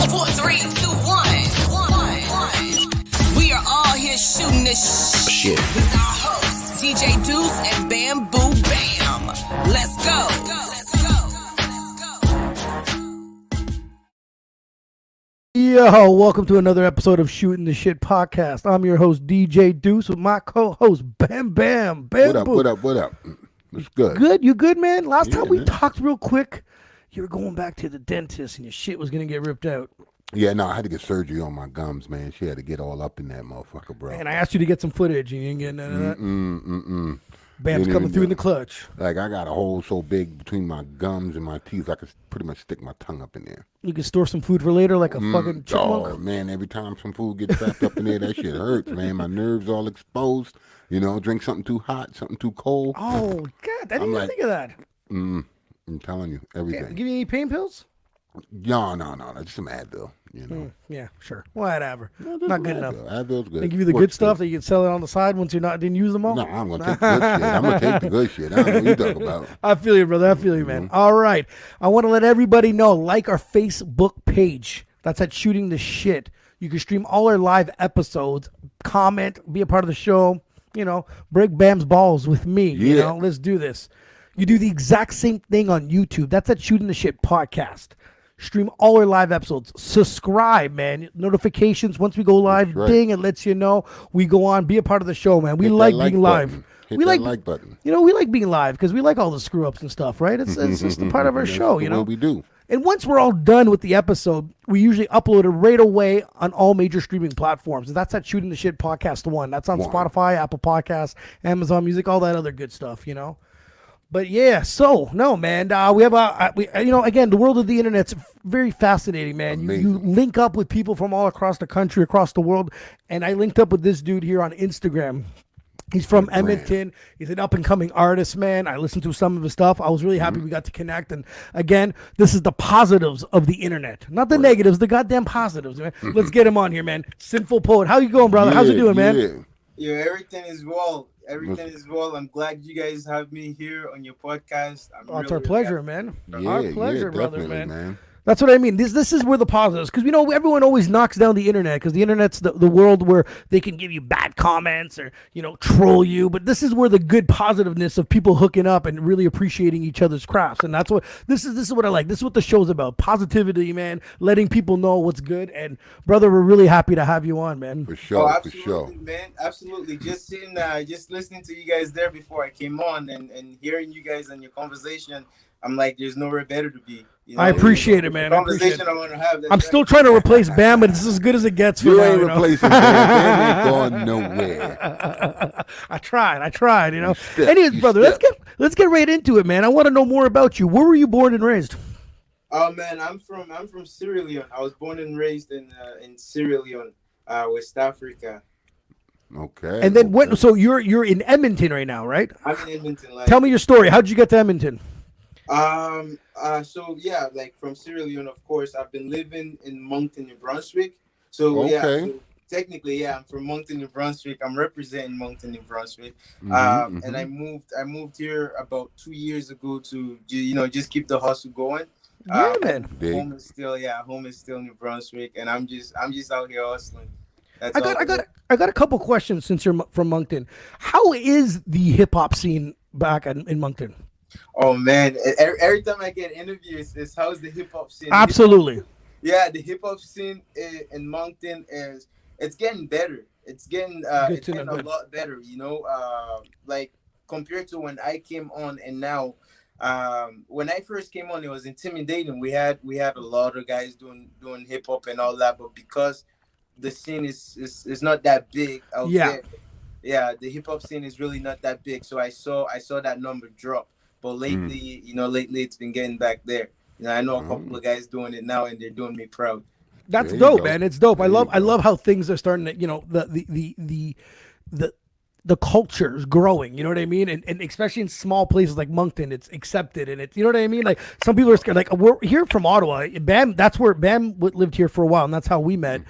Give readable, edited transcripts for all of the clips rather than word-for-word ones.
4, 3, 2, 1. We are all here shooting this shit with our hosts, DJ Duss and Bamboo Bam. Let's go. Yo, welcome to another episode of Shooting the Shit podcast. I'm your host, DJ Duss, with my co-host, Bam Bam. Bamboo. What up? It's good. Good? You good, man? Last time we man. talked real quick, you were going back to the dentist and your shit was going to get ripped out. Yeah, no, I had to get surgery on my gums, man. She had to get all up in that motherfucker, bro. And I asked you to get some footage and you didn't get none of that. Bam's Didn't coming even through in do the clutch. Like, I got a hole so big between my gums and my teeth, I could pretty much stick my tongue up in there. You can store some food for later like a fucking chipmunk. Oh, man, every time some food gets trapped up in there, that shit hurts, man. My nerves all exposed. You know, drink something too hot, something too cold. Oh, God. I didn't even think of that. I'm telling you, everything. Give you any pain pills? No, just some Advil, you know. Yeah, sure. Whatever. No, Not good enough. Advil's good. They give you the good stuff that you can sell it on the side once didn't use them all? No, I'm going to take the good shit. I'm going to take the good shit. I don't know what you're talking about. I feel you, brother. I feel you, man. All right. I want to let everybody know, like our Facebook page. That's at Shooting the Shit. You can stream all our live episodes, comment, be a part of the show, you know, break Bam's balls with me. Yeah. You know, let's do this. You do the exact same thing on YouTube. That's at Shooting the Shit podcast. Stream all our live episodes. Subscribe, man. Notifications once we go live, ding, it lets you know. We go on, be a part of the show, man. We like being live. Hit that like button. You know, we like being live because we like all the screw ups and stuff, right? It's just a part of our show, you know. What we do. And once we're all done with the episode, we usually upload it right away on all major streaming platforms. And that's at Shooting the Shit Podcast 1. That's on Spotify, Apple Podcasts, Amazon Music, all that other good stuff, you know. But yeah, so no, man. We have again, the world of the internet's very fascinating, man. You link up with people from all across the country, across the world, and I linked up with this dude here on Instagram. He's from Edmonton. He's an up-and-coming artist, man. I listened to some of his stuff. I was really happy we got to connect. And again, this is the positives of the internet, not the negatives, the goddamn positives, man. Let's get him on here, man. Sinful Poet, how you going, brother? How's it doing, man? Yeah, everything is well. Everything is well. I'm glad you guys have me here on your podcast. It's our pleasure, man. Our pleasure, brother, man. That's what I mean. This is where the positives, because everyone always knocks down the internet, because the internet's the world where they can give you bad comments or troll you. But this is where the good positiveness of people hooking up and really appreciating each other's crafts, and that's what this is what I like. This is what the show's about: positivity, man. Letting people know what's good. And brother, we're really happy to have you on, man. For sure, absolutely, for sure, man. Absolutely. Just listening to you guys there before I came on, and hearing you guys and your conversation. I'm like, there's nowhere better to be. I appreciate it, man. I want to have. I'm still trying to replace Bam, but it's as good as it gets for you now. Ain't replacing Bam. Bam ain't going nowhere. I tried. Anyways, brother, let's get right into it, man. I want to know more about you. Where were you born and raised? Oh man, I'm from Sierra Leone. I was born and raised in Sierra Leone, West Africa. Okay. And then so you're in Edmonton right now, right? I'm in Edmonton. Tell me your story. How'd you get to Edmonton? So yeah, like from Sierra Leone, of course. I've been living in Moncton, New Brunswick. So so technically, I'm from Moncton, New Brunswick. I'm representing Moncton, New Brunswick. And I moved here about 2 years ago to just keep the hustle going. Yeah, man. Home is still New Brunswick, and I'm just out here hustling. I got a couple questions since you're from Moncton. How is the hip hop scene back in Moncton? Oh man! Every time I get interviews, it's how's the hip hop scene? Absolutely. The hip hop scene in Moncton it's getting better. It's getting a lot better. Like compared to when I came on and now. When I first came on, it was intimidating. We had a lot of guys doing hip hop and all that, but because the scene is not that big out there. Yeah, the hip hop scene is really not that big. So I saw that number drop. But lately, lately it's been getting back there. I know a couple of guys doing it now, and they're doing me proud. That's dope, man. It's dope. I love how things are starting to, the culture is growing, you know what I mean? And especially in small places like Moncton, it's accepted, and it's, you know what I mean? Like some people are scared. Like we're here from Ottawa. Bam, that's where Bam lived here for a while, and that's how we met.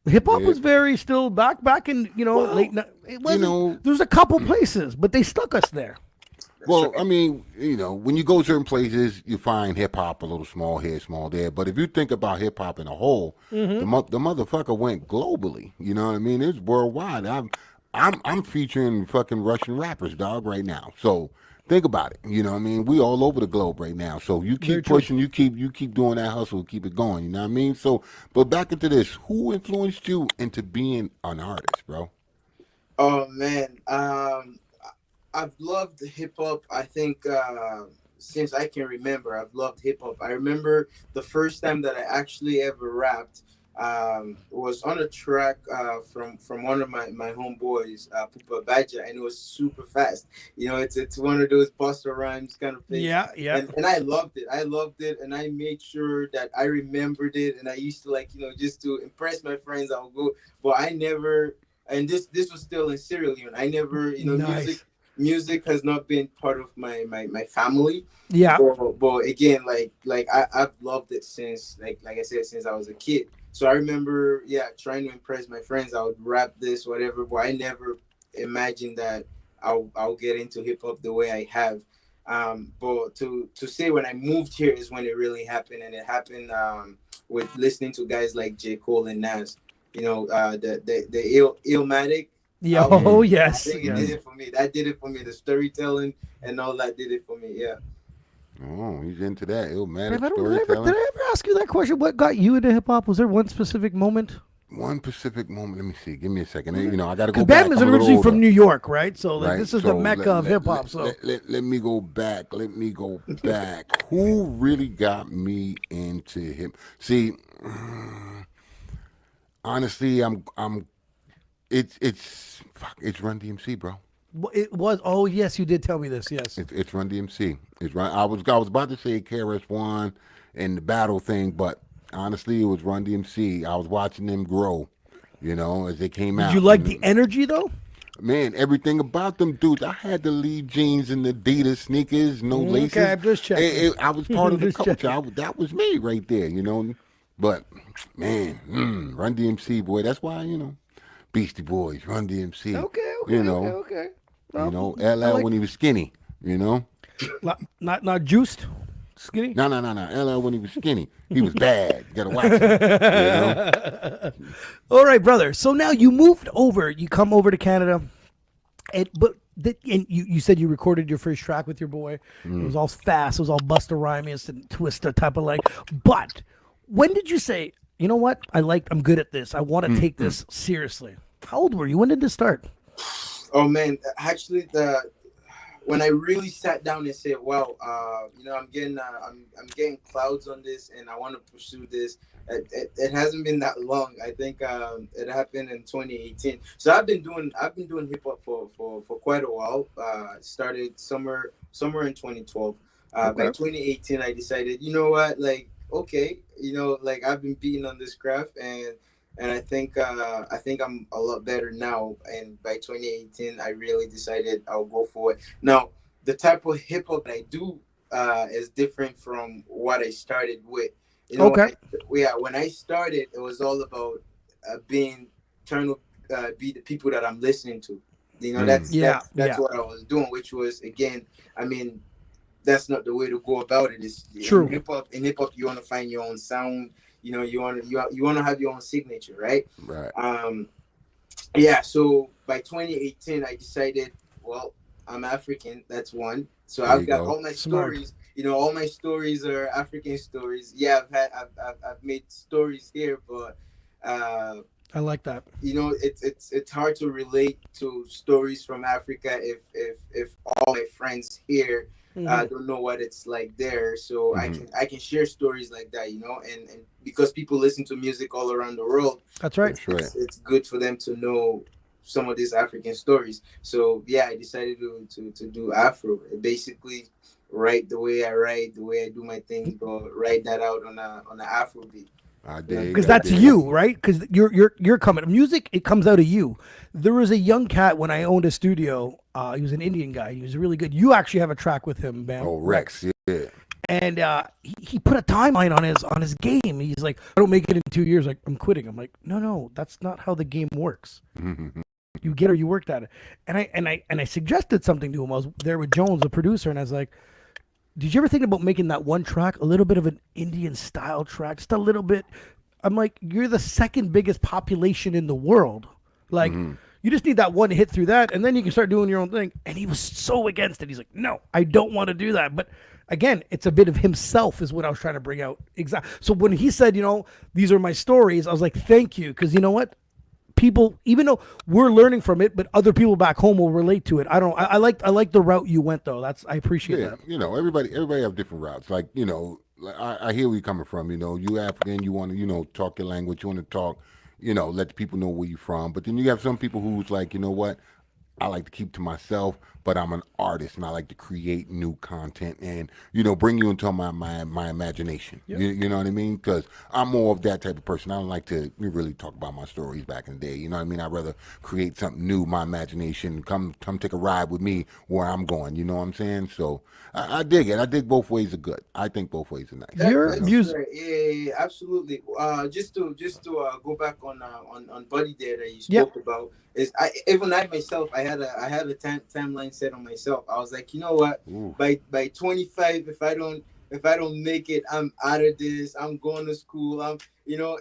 Hip hop was very still back in late. It wasn't. There's a couple places, but they stuck us there. Well, I mean, when you go certain places, you find hip hop a little small here, small there. But if you think about hip hop in a whole, the motherfucker went globally. You know what I mean? It's worldwide. I'm featuring fucking Russian rappers, dog, right now. So think about it. You know what I mean? We all over the globe right now. So you keep pushing, you keep doing that hustle, keep it going. You know what I mean? So, but back into this, who influenced you into being an artist, bro? Oh man, I've loved hip hop. I think since I can remember, I've loved hip hop. I remember the first time that I actually ever rapped was on a track from one of my homeboys, Pupa Badger, and it was super fast. It's one of those Buster Rhymes kind of things. Yeah, yeah. And I loved it. I loved it, and I made sure that I remembered it. And I used to just to impress my friends, I'll go. But I never. And this was still in Sierra Leone. I never, Nice. music has not been part of my family. Yeah. But again, I've loved it since like I said, since I was a kid. So I remember, trying to impress my friends. I would rap this, whatever, but I never imagined that I'll get into hip hop the way I have. But to say when I moved here is when it really happened, and it happened with listening to guys like J. Cole and Nas. The Illmatic. Yeah. Oh yes. I think it did it for me. That did it for me. The storytelling and all that did it for me. Yeah. Oh, he's into that Illmatic Did storytelling. I ever ask you that question? What got you into hip hop? Was there one specific moment? One specific moment. Let me see. Give me a second. I got to go back. Bam is originally from New York, right? So this is the mecca of hip hop. So let me go back. Who really got me into hip? See, honestly, it's Run DMC, bro. it was. Oh yes, you did tell me this. Yes, It's Run DMC. It's Run. I was about to say KRS-One and the battle thing, but honestly, it was Run DMC. I was watching them grow, as they came out. Did you like the energy though? Man, everything about them dudes. I had the Lee jeans and the Adidas sneakers, no laces. Okay, I'm just checking. I was part of the Just culture. That was me right there, But man, Run DMC, boy. That's why Beastie Boys, Run DMC. Okay. LL like- when he was skinny. Not juiced, skinny. No. LL when he was skinny, he was bad. You gotta watch it. All right, brother. So now you moved over. You come over to Canada, and you said you recorded your first track with your boy. It was all fast. It was all Busta Rhymes and Twista type of But when did you say, you know what? I'm good at this. I want to take this seriously. How old were you? When did this start? Oh man, actually, when I really sat down and said, "Wow, I'm getting clouds on this, and I want to pursue this." It hasn't been that long. I think it happened in 2018. So I've been doing hip hop for quite a while. Started somewhere in 2012. By 2018, I decided, you know what, okay, I've been beating on this craft, and I think I'm a lot better now. And by 2018, I really decided I'll go for it. Now, the type of hip hop that I do is different from what I started with. Okay. When I started, it was all about trying to be the people that I'm listening to. That's what I was doing, which was, again, I mean, that's not the way to go about it. It's true. In hip hop, you want to find your own sound. You want to have your own signature, right? Right. So by 2018, I decided, well, I'm African. That's one. So I've got all my stories. All my stories are African stories. Yeah, I've made stories here, but I like that. It's hard to relate to stories from Africa if all my friends here don't know what it's like there. So I can share stories like that, and because people listen to music all around the world. That's right. It's good for them to know some of these African stories. So I decided to do Afro. Basically, write the way I write, the way I do my things, but write that out on a Afro beat. Because that's you, right? Because you're coming. Music, it comes out of you. There was a young cat when I owned a studio. He was an Indian guy. He was really good. You actually have a track with him, man. Oh, Rex, yeah. And he put a timeline on his game. He's like, I don't make it in 2 years. Like, I'm quitting. I'm like, no, that's not how the game works. You get it, or you worked at it. And I suggested something to him. I was there with Jones, the producer, and I was like, did you ever think about making that one track a little bit of an Indian style track, just a little bit? I'm like, you're the second biggest population in the world. Like, you just need that one hit through that, and then you can start doing your own thing. And he was so against it. He's like, no, I don't want to do that. But again, it's a bit of himself is what I was trying to bring out. Exactly. So when he said, these are my stories, I was like, thank you. Because you know what? People, even though we're learning from it, but other people back home will relate to it. I like the route you went though. I appreciate that. Everybody have different routes. Like, I hear where you're coming from. You African, you want to, talk your language, you want to talk, let the people know where you're from. But then you have some people who's like, you know what? I like to keep to myself, but I'm an artist and I like to create new content and, bring you into my imagination. Yep. You know what I mean? Because I'm more of that type of person. I don't like to really talk about my stories back in the day. You know what I mean? I'd rather create something new, my imagination. Come take a ride with me where I'm going. You know what I'm saying? So I dig it. I dig both ways are good. I think both ways are nice. Your music, right. Yeah, absolutely. Just to go back on Buddy there that you spoke about is even I myself I had a timeline set on myself. I was like, you know what? Ooh. By 25, if I don't make it, I'm out of this. I'm going to school.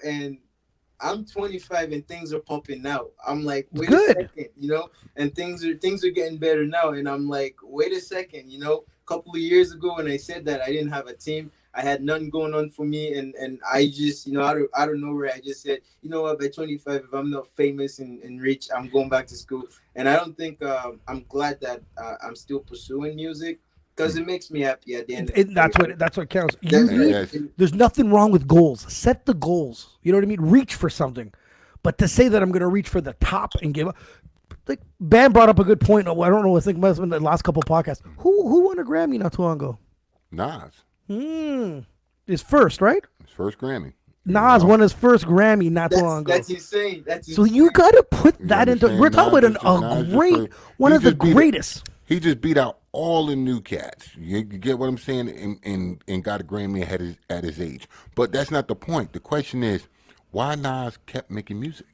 And I'm 25 and things are popping out. I'm like, wait a second, and things are getting better now. And I'm like, wait a second, a couple of years ago when I said that I didn't have a team, I had nothing going on for me, and I just, out of nowhere, I just said, you know what, by 25, if I'm not famous and rich, I'm going back to school. And I don't think I'm glad that I'm still pursuing music. Because it makes me happy at the end. That's what counts. There's nothing wrong with goals. Set the goals. You know what I mean? Reach for something. But to say that I'm going to reach for the top and give up, like Bam brought up a good point. I don't know. I think it must have been the last couple of podcasts. Who won a Grammy not too long ago? Nas. His first, right? His first Grammy. Nas won his first Grammy not too long ago. That's insane. So you got to put that into. We're talking about one of the greatest. He just beat out all the new cats. You get what I'm saying? And got a Grammy at his age. But that's not the point. The question is, why Nas kept making music?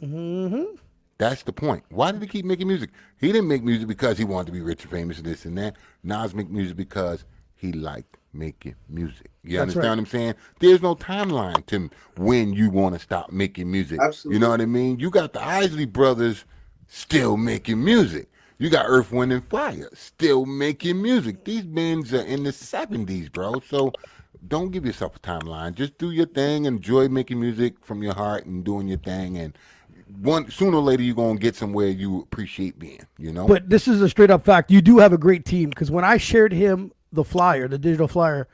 Mm-hmm. That's the point. Why did he keep making music? He didn't make music because he wanted to be rich and famous and this and that. Nas make music because he liked making music. You understand what I'm saying? There's no timeline to when you want to stop making music. Absolutely. You know what I mean? You got the Isley Brothers still making music. You got Earth, Wind, and Fire still making music. These bands are in the 70s, bro. So don't give yourself a timeline. Just do your thing. Enjoy making music from your heart and doing your thing. And sooner or later, you're going to get somewhere you appreciate being, But this is a straight up fact. You do have a great team because when I shared him the flyer, the digital flyer,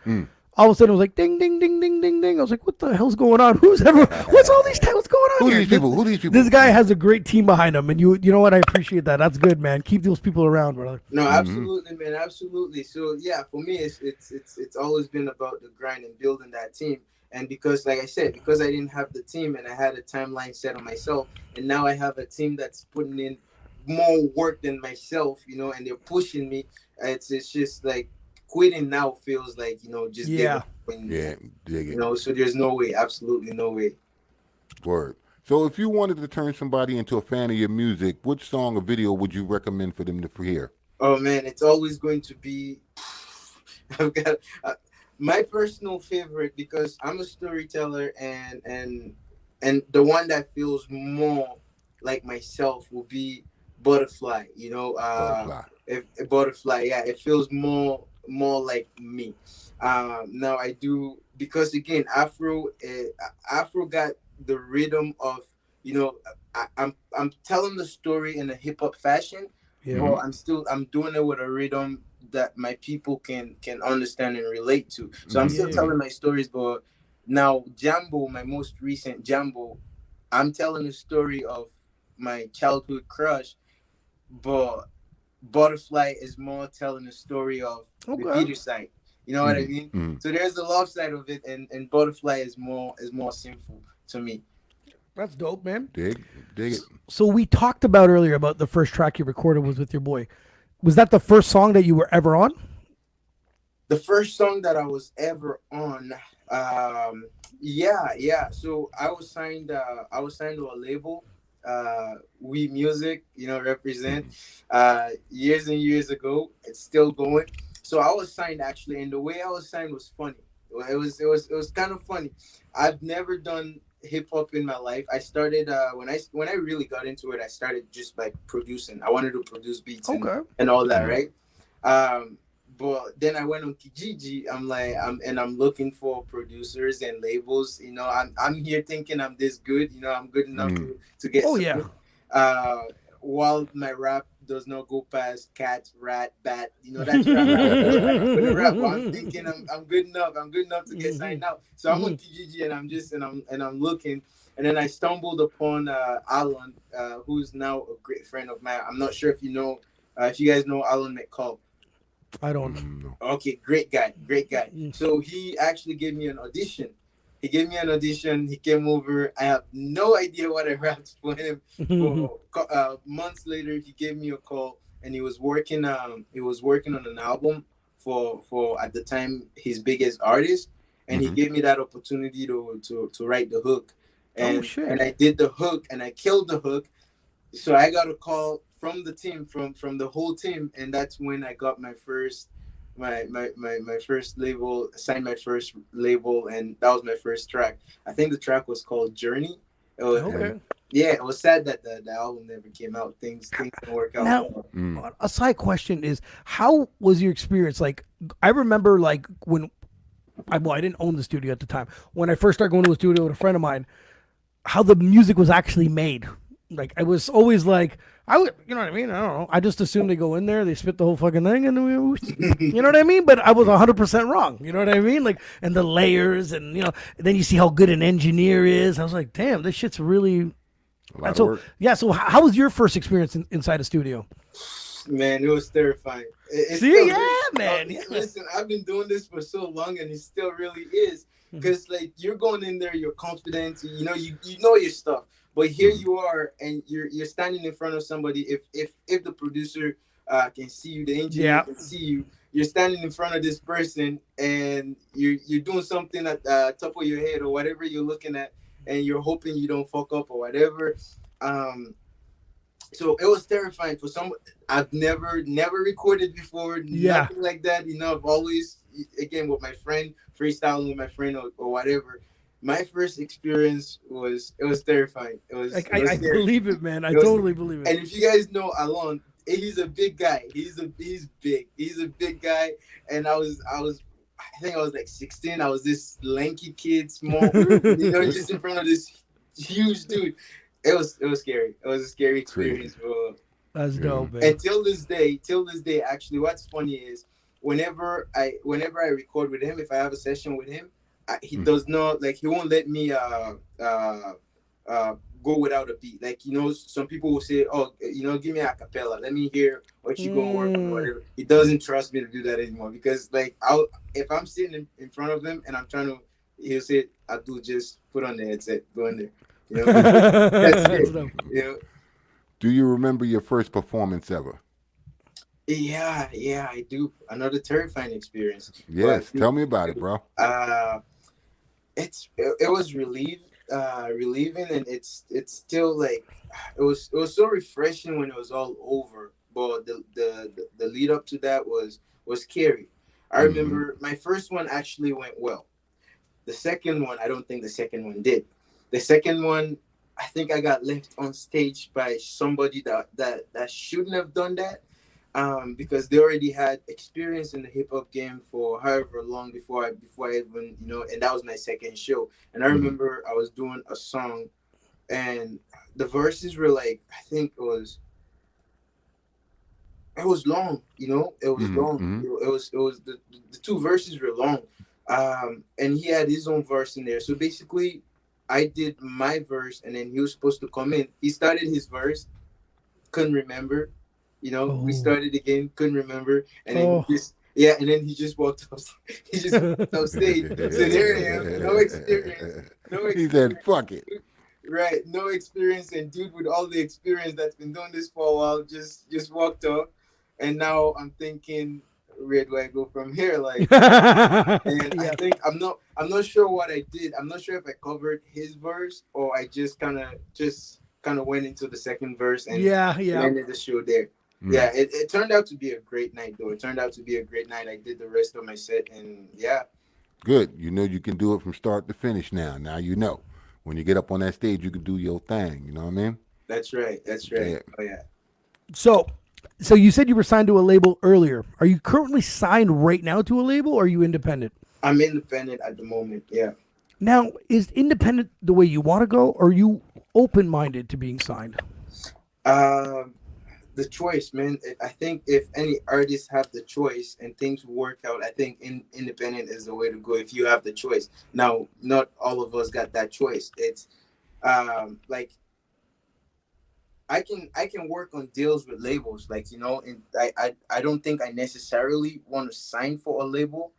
all of a sudden it was like ding, ding, ding, ding, ding, ding. I was like, what the hell's going on? What's all these what's going on here? Who these people? This guy has a great team behind him, and you know what? I appreciate that. That's good, man. Keep those people around, brother. No, absolutely, man, absolutely. So yeah, for me, it's always been about the grind and building that team. And because, like I said, because I didn't have the team and I had a timeline set on myself, and now I have a team that's putting in more work than myself, and they're pushing me. It's just like quitting now feels like, just dig up. So there's no way, absolutely no way. Word. So if you wanted to turn somebody into a fan of your music, which song or video would you recommend for them to hear? Oh man, it's always going to be. I've got my personal favorite because I'm a storyteller, and the one that feels more like myself will be Butterfly. Butterfly, yeah, it feels more like me. Now I do, because again, Afro got the rhythm of, I'm telling the story in a hip hop fashion, but I'm doing it with a rhythm that my people can understand and relate to. So I'm still telling my stories, but now Jambo, my most recent Jambo, I'm telling the story of my childhood crush, but Butterfly is more telling the story of the Peter side. You know what I mean? So there's the love side of it, and Butterfly is more sinful to me. That's dope, man. Dig it. So we talked about earlier about the first track you recorded was with your boy. Was that the first song that you were ever on? The first song that I was ever on, yeah. So I was signed to a label. We Music, represent years and years ago. It's still going. So I was signed actually, and the way I was signed was funny. It was kind of funny. I've never done hip hop in my life. I started when I really got into it. I started just by producing. I wanted to produce beats and all that, right? Um, but then I went on Kijiji. I'm looking for producers and labels. I'm here thinking I'm this good. I'm good enough to get. Oh yeah. Uh, while my rap does not go past cat, rat, bat. That's rap. For the rap, but I'm thinking I'm good enough. I'm good enough to get signed out. So I'm on TGG and I'm looking, and then I stumbled upon Alan, who's now a great friend of mine. I'm not sure if you guys know Alan McCall. I don't. Okay, great guy. So he actually gave me an audition. He came over. I have no idea what I rapped for him. But, months later, he gave me a call, and he was working. He was working on an album for at the time his biggest artist, and he gave me that opportunity to write the hook, and I did the hook, and I killed the hook. So I got a call from the team, from the whole team, and that's when I got my first first label, signed my first label, and that was my first track. I think the track was called Journey. It was sad that the album never came out. Things didn't work out. Now, a side question is, how was your experience? Like, I remember when I didn't own the studio at the time. When I first started going to the studio with a friend of mine, how the music was actually made. Like, I was always like, you know what I mean? I don't know. I just assumed they go in there, they spit the whole fucking thing, and you know what I mean? But I was 100% wrong. You know what I mean? Like, and the layers, and then you see how good an engineer is. I was like, damn, this shit's really. A lot of work. Yeah. So how was your first experience inside a studio? Man, it was terrifying. Man. Listen, I've been doing this for so long, and it still really is. Because you're going in there, you're confident, you know your stuff. But here you are, and you're standing in front of somebody. If the producer can see you, the engineer can see you. You're standing in front of this person, and you're doing something at the top of your head or whatever you're looking at, and you're hoping you don't fuck up or whatever. So it was terrifying for someone. I've never recorded before, nothing like that. I've always, again, with my friend, freestyling with my friend or whatever. My first experience was terrifying. It was I believe it, man. I totally believe it. And if you guys know Alon, he's a big guy. He's big. He's a big guy. And I think I was like 16. I was this lanky kid, small, just in front of this huge dude. It was scary. It was a scary experience. That's dope, man. And till this day, actually, what's funny is whenever I record with him, if I have a session with him, he does not, he won't let me go without a beat. Some people will say, oh, give me a cappella, let me hear what you gonna work on or whatever. He doesn't trust me to do that anymore, because if I'm sitting in front of him and I'm trying to, he'll say, Abdul, just put on the headset, go in there. That's it. Do you remember your first performance ever? Yeah, I do. Another terrifying experience. Yes, tell me about it, bro. It was relieving, and it's still it was so refreshing when it was all over. But the lead up to that was scary. I remember my first one actually went well. The second one, I don't think the second one did. The second one, I think I got left on stage by somebody that shouldn't have done that. Because they already had experience in the hip hop game for however long before I even, and that was my second show. And I remember I was doing a song, and the verses were I think it was long, it was long. It was the two verses were long. And he had his own verse in there. So basically I did my verse, and then he was supposed to come in. He started his verse, couldn't remember. We started again, couldn't remember, and then and then he just walked off. He just walked off stage. So there I am, no experience. He said, "Fuck it." Right, no experience, and dude with all the experience that's been doing this for a while just walked off, and now I'm thinking, where do I go from here? I think I'm not sure what I did. I'm not sure if I covered his verse or I just kind of just kind of went into the second verse and yeah. ended the show there. Yeah, it turned out to be a great night, though. It turned out to be a great night. I did the rest of my set, and yeah. Good. You know you can do it from start to finish now. Now you know. When you get up on that stage, you can do your thing. You know what I mean? That's right. That's right. Yeah. Oh yeah. So you said you were signed to a label earlier. Are you currently signed right now to a label, or are you independent? I'm independent at the moment. Yeah. Now, is independent the way you want to go, or are you open-minded to being signed? The choice, man. I think if any artists have the choice and things work out, I think independent is the way to go if you have the choice. Now, not all of us got that choice. It's like I can work on deals with labels, like, you know, and I don't think I necessarily want to sign for a label.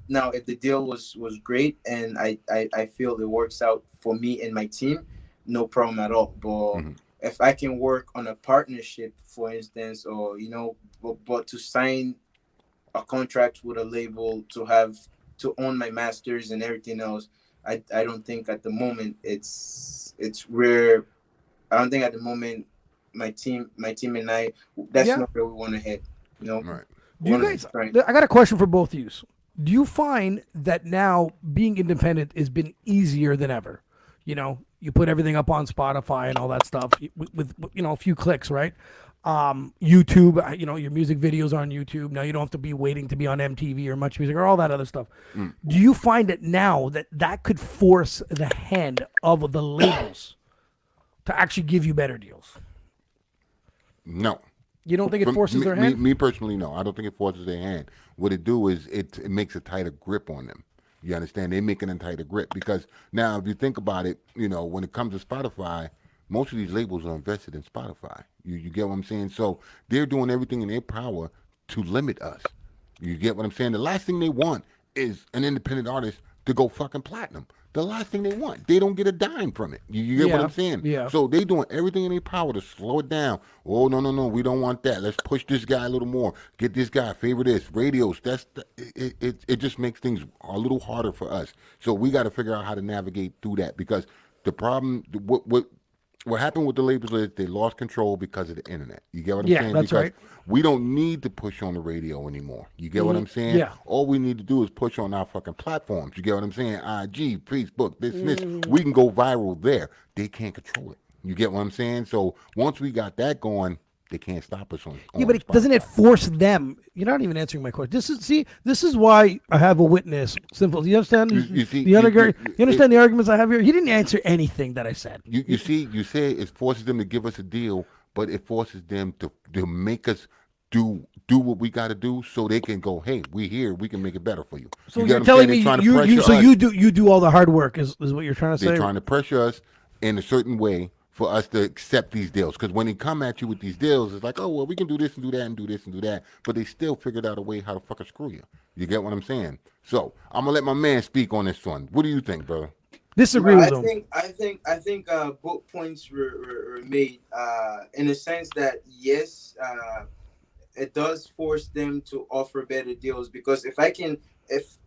Now, if the deal was great and I feel it works out for me and my team, no problem at all. But if I can work on a partnership, for instance, or, you know, but to sign a contract with a label to own my masters and everything else, I don't think at the moment it's rare. I don't think at the moment my team and I, that's not where we want to head. You know. Right. Do you guys? I got a question for both of you. Do you find that now being independent has been easier than ever? You know, you put everything up on Spotify and all that stuff with you know, a few clicks, right? YouTube, you know, your music videos are on YouTube. Now you don't have to be waiting to be on MTV or Much Music or all that other stuff. Do you find that now that could force the hand of the labels to actually give you better deals? No. You don't think it forces their hand? Me personally, no. I don't think it forces their hand. What it do is it makes a tighter grip on them. You understand? They make it a tighter grip because now if you think about it, you know, when it comes to Spotify, most of these labels are invested in Spotify. You get what I'm saying? So they're doing everything in their power to limit us. You get what I'm saying? The last thing they want is an independent artist to go fucking platinum. The last thing they want, they don't get a dime from it. You get what I'm saying? Yeah. So they doing everything in their power to slow it down. Oh no, we don't want that. Let's push this guy a little more. Get this guy, favor this, radios. It just makes things a little harder for us. So we got to figure out how to navigate through that because the problem, what happened with the labels is they lost control because of the internet. You get what I'm saying? Yeah, that's right. We don't need to push on the radio anymore. You get what I'm saying? Yeah. All we need to do is push on our fucking platforms. You get what I'm saying? IG, Facebook, this. We can go viral there. They can't control it. You get what I'm saying? So once we got that going, they can't stop us on yeah, but doesn't it force them? You're not even answering my question. This is why I have a witness. Simple. You understand? You understand the arguments I have here? He didn't answer anything that I said. You say it forces them to give us a deal, but it forces them to make us do what we got to do so they can go, hey, we here, we can make it better for you. So you're telling me you do all the hard work is what you're trying to say? They're trying to pressure us in a certain way for us to accept these deals. Because when they come at you with these deals, it's like, oh, well, we can do this and do that and do this and do that. But they still figured out a way how to fucking screw you. You get what I'm saying? So I'm going to let my man speak on this one. What do you think, brother? Disagree with him. I think both points were made in a sense that, yes, it does force them to offer better deals because if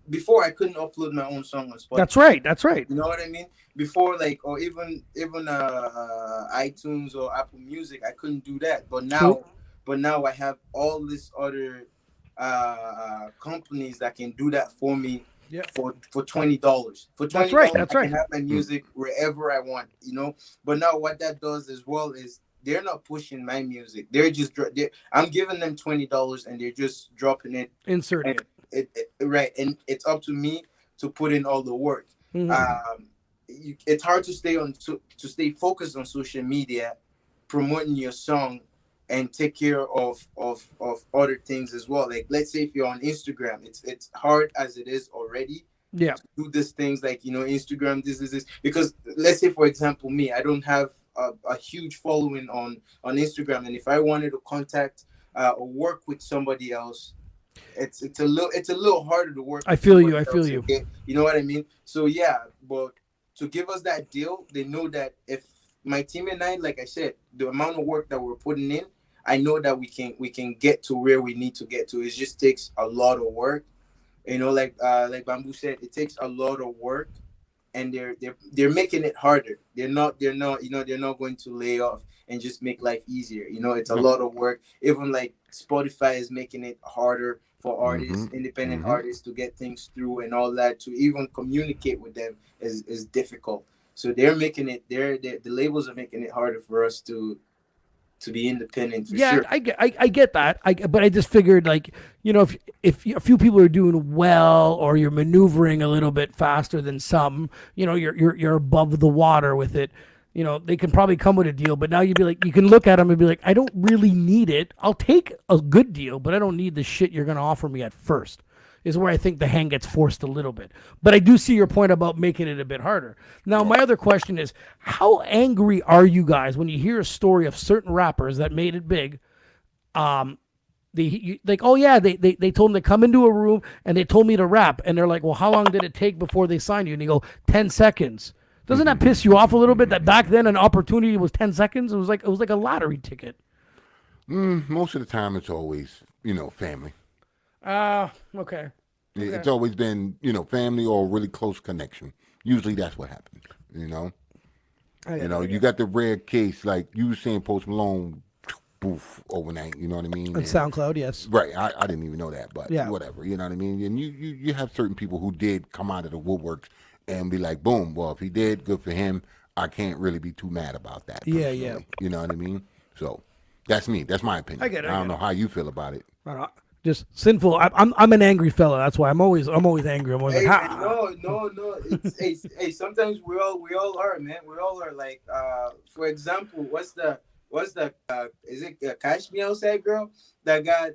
before I couldn't upload my own song on Spotify. That's right. You know what I mean? Before, like, or even iTunes or Apple Music, I couldn't do that. But now I have all these other companies that can do that for me. Yeah. For $20. For $20, that's right. I can have my music wherever I want. You know. But now what that does as well is they're not pushing my music. I'm giving them $20 and they're just dropping it, inserting it. Right, and it's up to me to put in all the work. It's hard to stay focused on social media, promoting your song, and take care of other things as well. Like, let's say if you're on Instagram, it's hard as it is already. Yeah. To do these things like, you know, Instagram, this because let's say, for example, me, I don't have a huge following on Instagram, and if I wanted to contact or work with somebody else, it's a little harder to work. I feel you. Okay? You know what I mean? So yeah, but to give us that deal, they know that if my team and I, like I said, the amount of work that we're putting in, I know that we can get to where we need to get to. It just takes a lot of work. You know, like Bamboo said, it takes a lot of work and they're making it harder. They're not they're not going to lay off and just make life easier. It's a lot of work. Even like Spotify is making it harder for artists, independent artists, to get things through, and all that, to even communicate with them is difficult. So they're making it. The labels are making it harder for us to be independent. For sure. I get that. But I just figured, like, if a few people are doing well, or you're maneuvering a little bit faster than some, you're above the water with it. They can probably come with a deal, but now you'd be like, you can look at them and be like, I don't really need it. I'll take a good deal, but I don't need the shit you're going to offer me at first, is where I think the hand gets forced a little bit. But I do see your point about making it a bit harder. Now, my other question is, how angry are you guys when you hear a story of certain rappers that made it big? They told them to come into a room and they told me to rap. And they're like, well, how long did it take before they signed you? And you go, 10 seconds. Doesn't that piss you off a little bit that back then an opportunity was 10 seconds? It was like a lottery ticket. Most of the time it's always, family. Okay. It's always been, family or a really close connection. Usually that's what happens, You got the rare case, like you were saying, Post Malone, poof, overnight, you know what I mean? On SoundCloud, yes. Right, I didn't even know that, but whatever, you know what I mean? And you have certain people who did come out of the woodworks and be like, boom, well, if he did, good for him. I can't really be too mad about that. Yeah. You know what I mean? So that's me. That's my opinion. I get it. I don't know how you feel about it. Just sinful. I'm an angry fella. That's why I'm always angry. I'm always like, no. It's, sometimes we all are, man. We all are. Like, for example, what's the is it Catch Me Outside girl that got?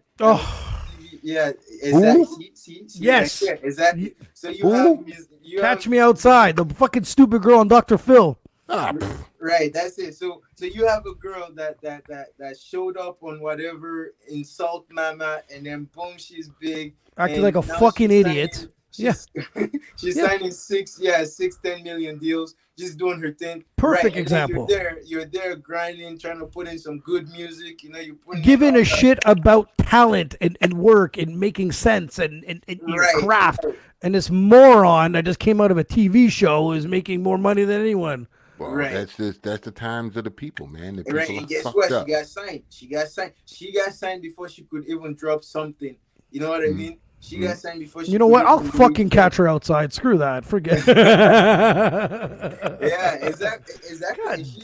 Yeah, is that see? Yes, right, exactly. So you Catch Me Outside, the fucking stupid girl on Dr. Phil. Right, that's it. So you have a girl that showed up on whatever Insult Mama, and then boom, she's big, acting like a fucking idiot. She's signing 10 million deals, just doing her thing. Perfect example. You're there grinding, trying to put in some good music. You're putting giving a shit about talent and work and making sense and your craft. Right. And this moron that just came out of a TV show is making more money than anyone. Well, that's the times of the people, man. The people and guess what? Up. She got signed before she could even drop something. You know what I mean? She got signed before she. You know what? I'll fucking catch her outside. Screw that. Forget. Exactly.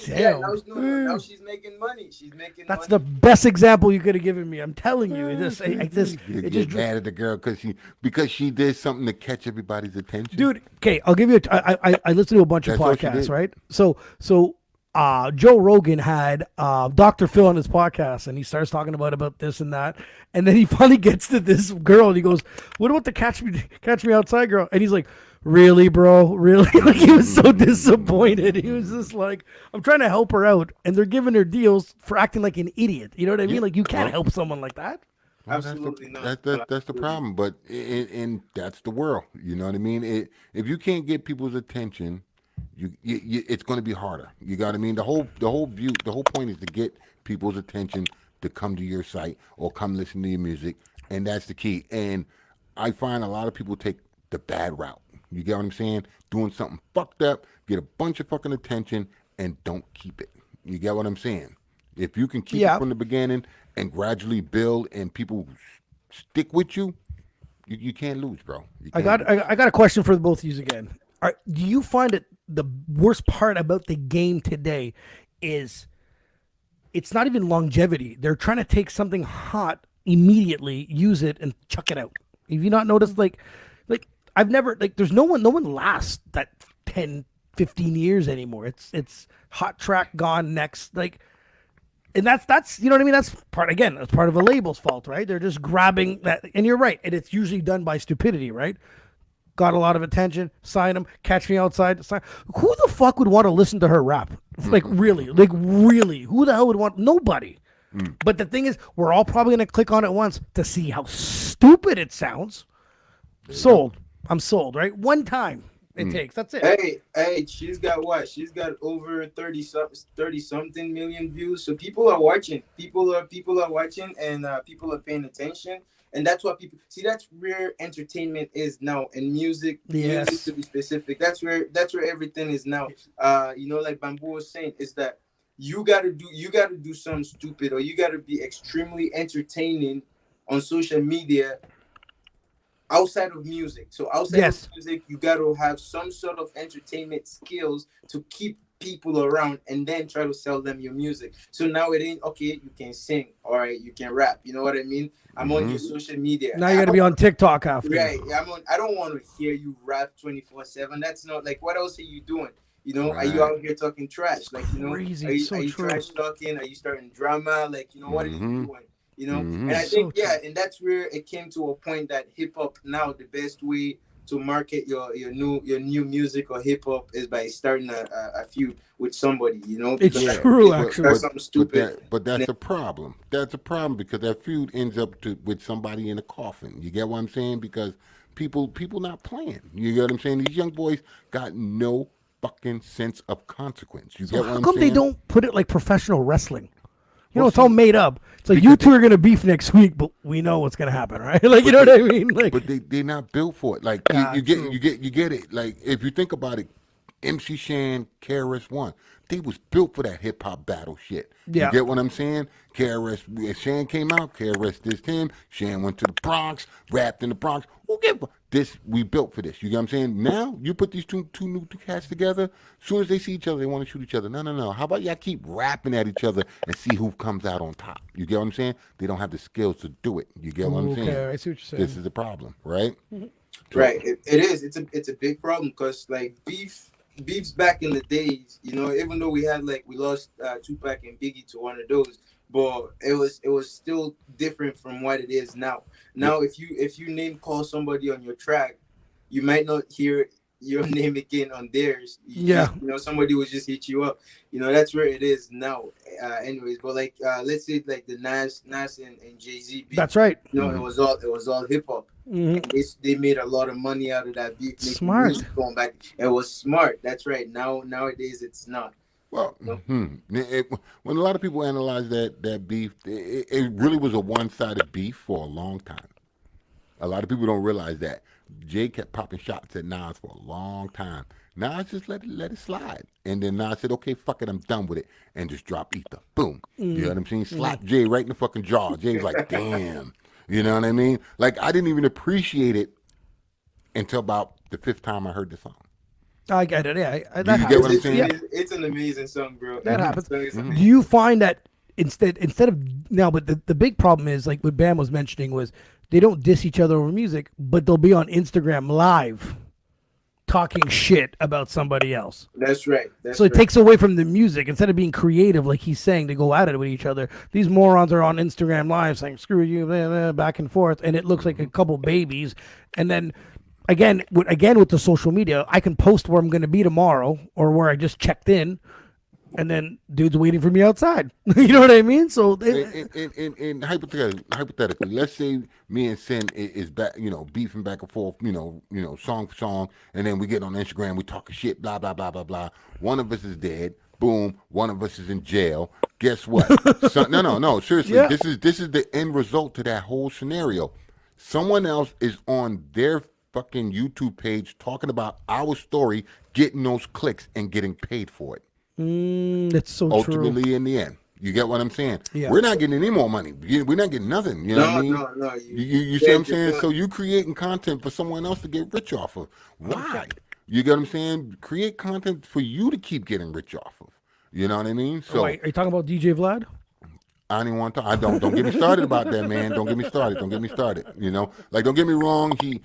Damn. Now she's making money. That's the best example you could have given me. I'm telling you. It just mad at the girl because she did something to catch everybody's attention. Dude, okay, I'll give you. I listen to a bunch of podcasts, right? So Joe Rogan had Dr. Phil on his podcast, and he starts talking about this and that, and then he finally gets to this girl, and he goes, "What about the catch me outside girl?" And he's like, "Really, bro? Really?" Like, he was so disappointed. He was just like, "I'm trying to help her out, and they're giving her deals for acting like an idiot." You know what I mean? Like, you can't help someone like that. Well, Absolutely not. That's the problem, but and that's the world. You know what I mean? If you can't get people's attention, it's going to be harder. You got what I mean? The whole point is to get people's attention to come to your site or come listen to your music, and that's the key. And I find a lot of people take the bad route. You get what I'm saying? Doing something fucked up, get a bunch of fucking attention, and don't keep it. You get what I'm saying? If you can keep it from the beginning and gradually build, and people stick with you, you can't lose, bro. I got a question for both of you again. Do you find that the worst part about the game today is it's not even longevity? They're trying to take something hot immediately, use it, and chuck it out. Have you not noticed? Like I've never, there's no one lasts that 10, 15 years anymore. It's hot track gone next. And that's you know what I mean? That's part of a label's fault, right? They're just grabbing that, and you're right. And it's usually done by stupidity, right? Got a lot of attention, sign them, catch me outside. Sign. Who the fuck would want to listen to her rap? Really, who the hell would want? Nobody. But the thing is, we're all probably going to click on it once to see how stupid it sounds. Sold. I'm sold, right? One time it takes. That's it. Hey, she's got what? She's got over 30 something million views. So people are watching. People are watching, and people are paying attention. And that's what people see. That's where entertainment is now, and music. Yes. Music to be specific. That's where everything is now. You know, like Bamboo was saying, is that you gotta do something stupid, or you gotta be extremely entertaining on social media outside of music. So outside of music, you gotta have some sort of entertainment skills to keep people around, and then try to sell them your music. So now it ain't okay, you can sing, all right, you can rap, you know what I mean? I'm on your social media. Now you gotta be on TikTok after. Right. I don't want to hear you rap 24/7. That's not like, what else are you doing? You know, are you out here talking trash? Like, you know, crazy. Are you trash talking? Are you starting drama? Like, you know, what are you doing? You know, and I think, and that's where it came to a point that hip hop now, the best way to market your new music or hip hop is by starting a feud with somebody, you know. It's true, actually. That's something stupid. But that's a problem. That's a problem, because that feud ends up with somebody in a coffin. You get what I'm saying? Because people not playing. You get what I'm saying? These young boys got no fucking sense of consequence. You get what I'm saying? How come they don't put it like professional wrestling? You know, it's all made up. It's like, you two are gonna beef next week, but we know what's gonna happen, right? Like, you know what I mean? Like, but they're not built for it. Like, you get it. Like, if you think about it, MC Shan, KRS-One, they was built for that hip hop battle shit. Yeah. You get what I'm saying? Shan came out, KRS dissed him. Shan went to the Bronx, rapped in the Bronx. Who give a this? We built for this. You get what I'm saying? Now you put these two new cats together. As soon as they see each other, they want to shoot each other. No. How about y'all keep rapping at each other and see who comes out on top? You get what I'm saying? They don't have the skills to do it. You get what I'm saying? Okay, I see what you're saying. This is the problem, right? Right. It is. It's a big problem, because like beefs back in the days, you know, even though we lost Tupac and Biggie to one of those, but it was still different from what it is now. Now, if you name call somebody on your track, you might not hear your name again on theirs. You know, somebody will just hit you up. You know, that's where it is now. Anyways, but like let's say like the Nas and Jay-Z beef. That's right. You know, it was all hip hop. And they made a lot of money out of that beef. Smart. Going back, it was smart. That's right. Nowadays it's not. Well, when a lot of people analyze that beef, it really was a one-sided beef for a long time. A lot of people don't realize that. Jay kept popping shots at Nas for a long time. Nas just let it slide. And then Nas said, okay, fuck it, I'm done with it. And just drop Ether. Boom. You know what I'm saying? Slap Jay right in the fucking jaw. Jay's like, damn. You know what I mean? Like, I didn't even appreciate it until about the fifth time I heard the song. I get it. Yeah, Do you get what I'm saying? It's an amazing song, bro. That happens. Do you find that instead of now, but the big problem is, like what Bam was mentioning, was they don't diss each other over music, but they'll be on Instagram live talking shit about somebody else. That's right. So it takes away from the music. Instead of being creative, like he's saying, to go at it with each other, these morons are on Instagram live saying, screw you, blah, blah, back and forth. And it looks like a couple babies. And then again with the social media, I can post where I'm going to be tomorrow or where I just checked in. And then dude's waiting for me outside. You know what I mean? So, in hypothetically, let's say me and Sin is back, beefing back and forth, song for song, and then we get on Instagram, we talking shit, blah blah blah blah blah. One of us is dead. Boom. One of us is in jail. Guess what? No. Seriously, this is the end result to that whole scenario. Someone else is on their fucking YouTube page talking about our story, getting those clicks and getting paid for it. That's so ultimately true. In the end, you get what I'm saying? Yeah. We're not getting any more money. We're not getting nothing. You know what I mean? No. You see what I'm saying? So you creating content for someone else to get rich off of. Why? You get what I'm saying? Create content for you to keep getting rich off of. You know what I mean? So are you talking about DJ Vlad? I don't even want to. Don't get me started about that, man. Don't get me started. Like, don't get me wrong. He,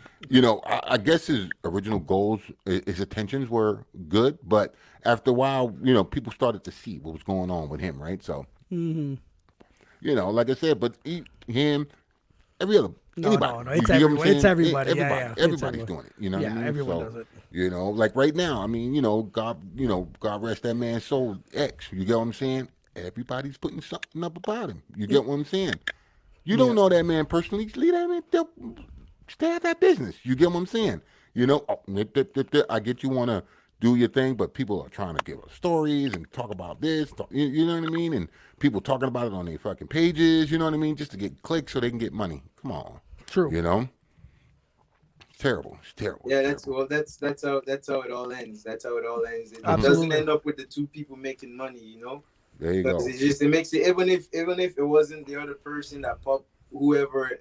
I guess his original goals, his intentions were good, but after a while, people started to see what was going on with him, right? So, like I said, but him, every other. Anybody. No, it's everybody. It's everybody. Everybody's doing it. You know what I mean? Everyone does it. Like right now, I mean, God rest that man's soul, X. You get what I'm saying? Everybody's putting something up about him. You get what I'm saying? You don't know that man personally. Leave that man. Stay at that business. You get what I'm saying? I get you want to do your thing, but people are trying to give us stories and talk about this. You know what I mean? And people talking about it on their fucking pages. You know what I mean? Just to get clicks so they can get money. Come on. True. You know, it's terrible. It's terrible. Yeah, it's terrible. that's how it all ends. That's how it all ends. It Absolutely. doesn't end up with the two people making money, you know. There you go. It makes it even if it wasn't the other person that popped, whoever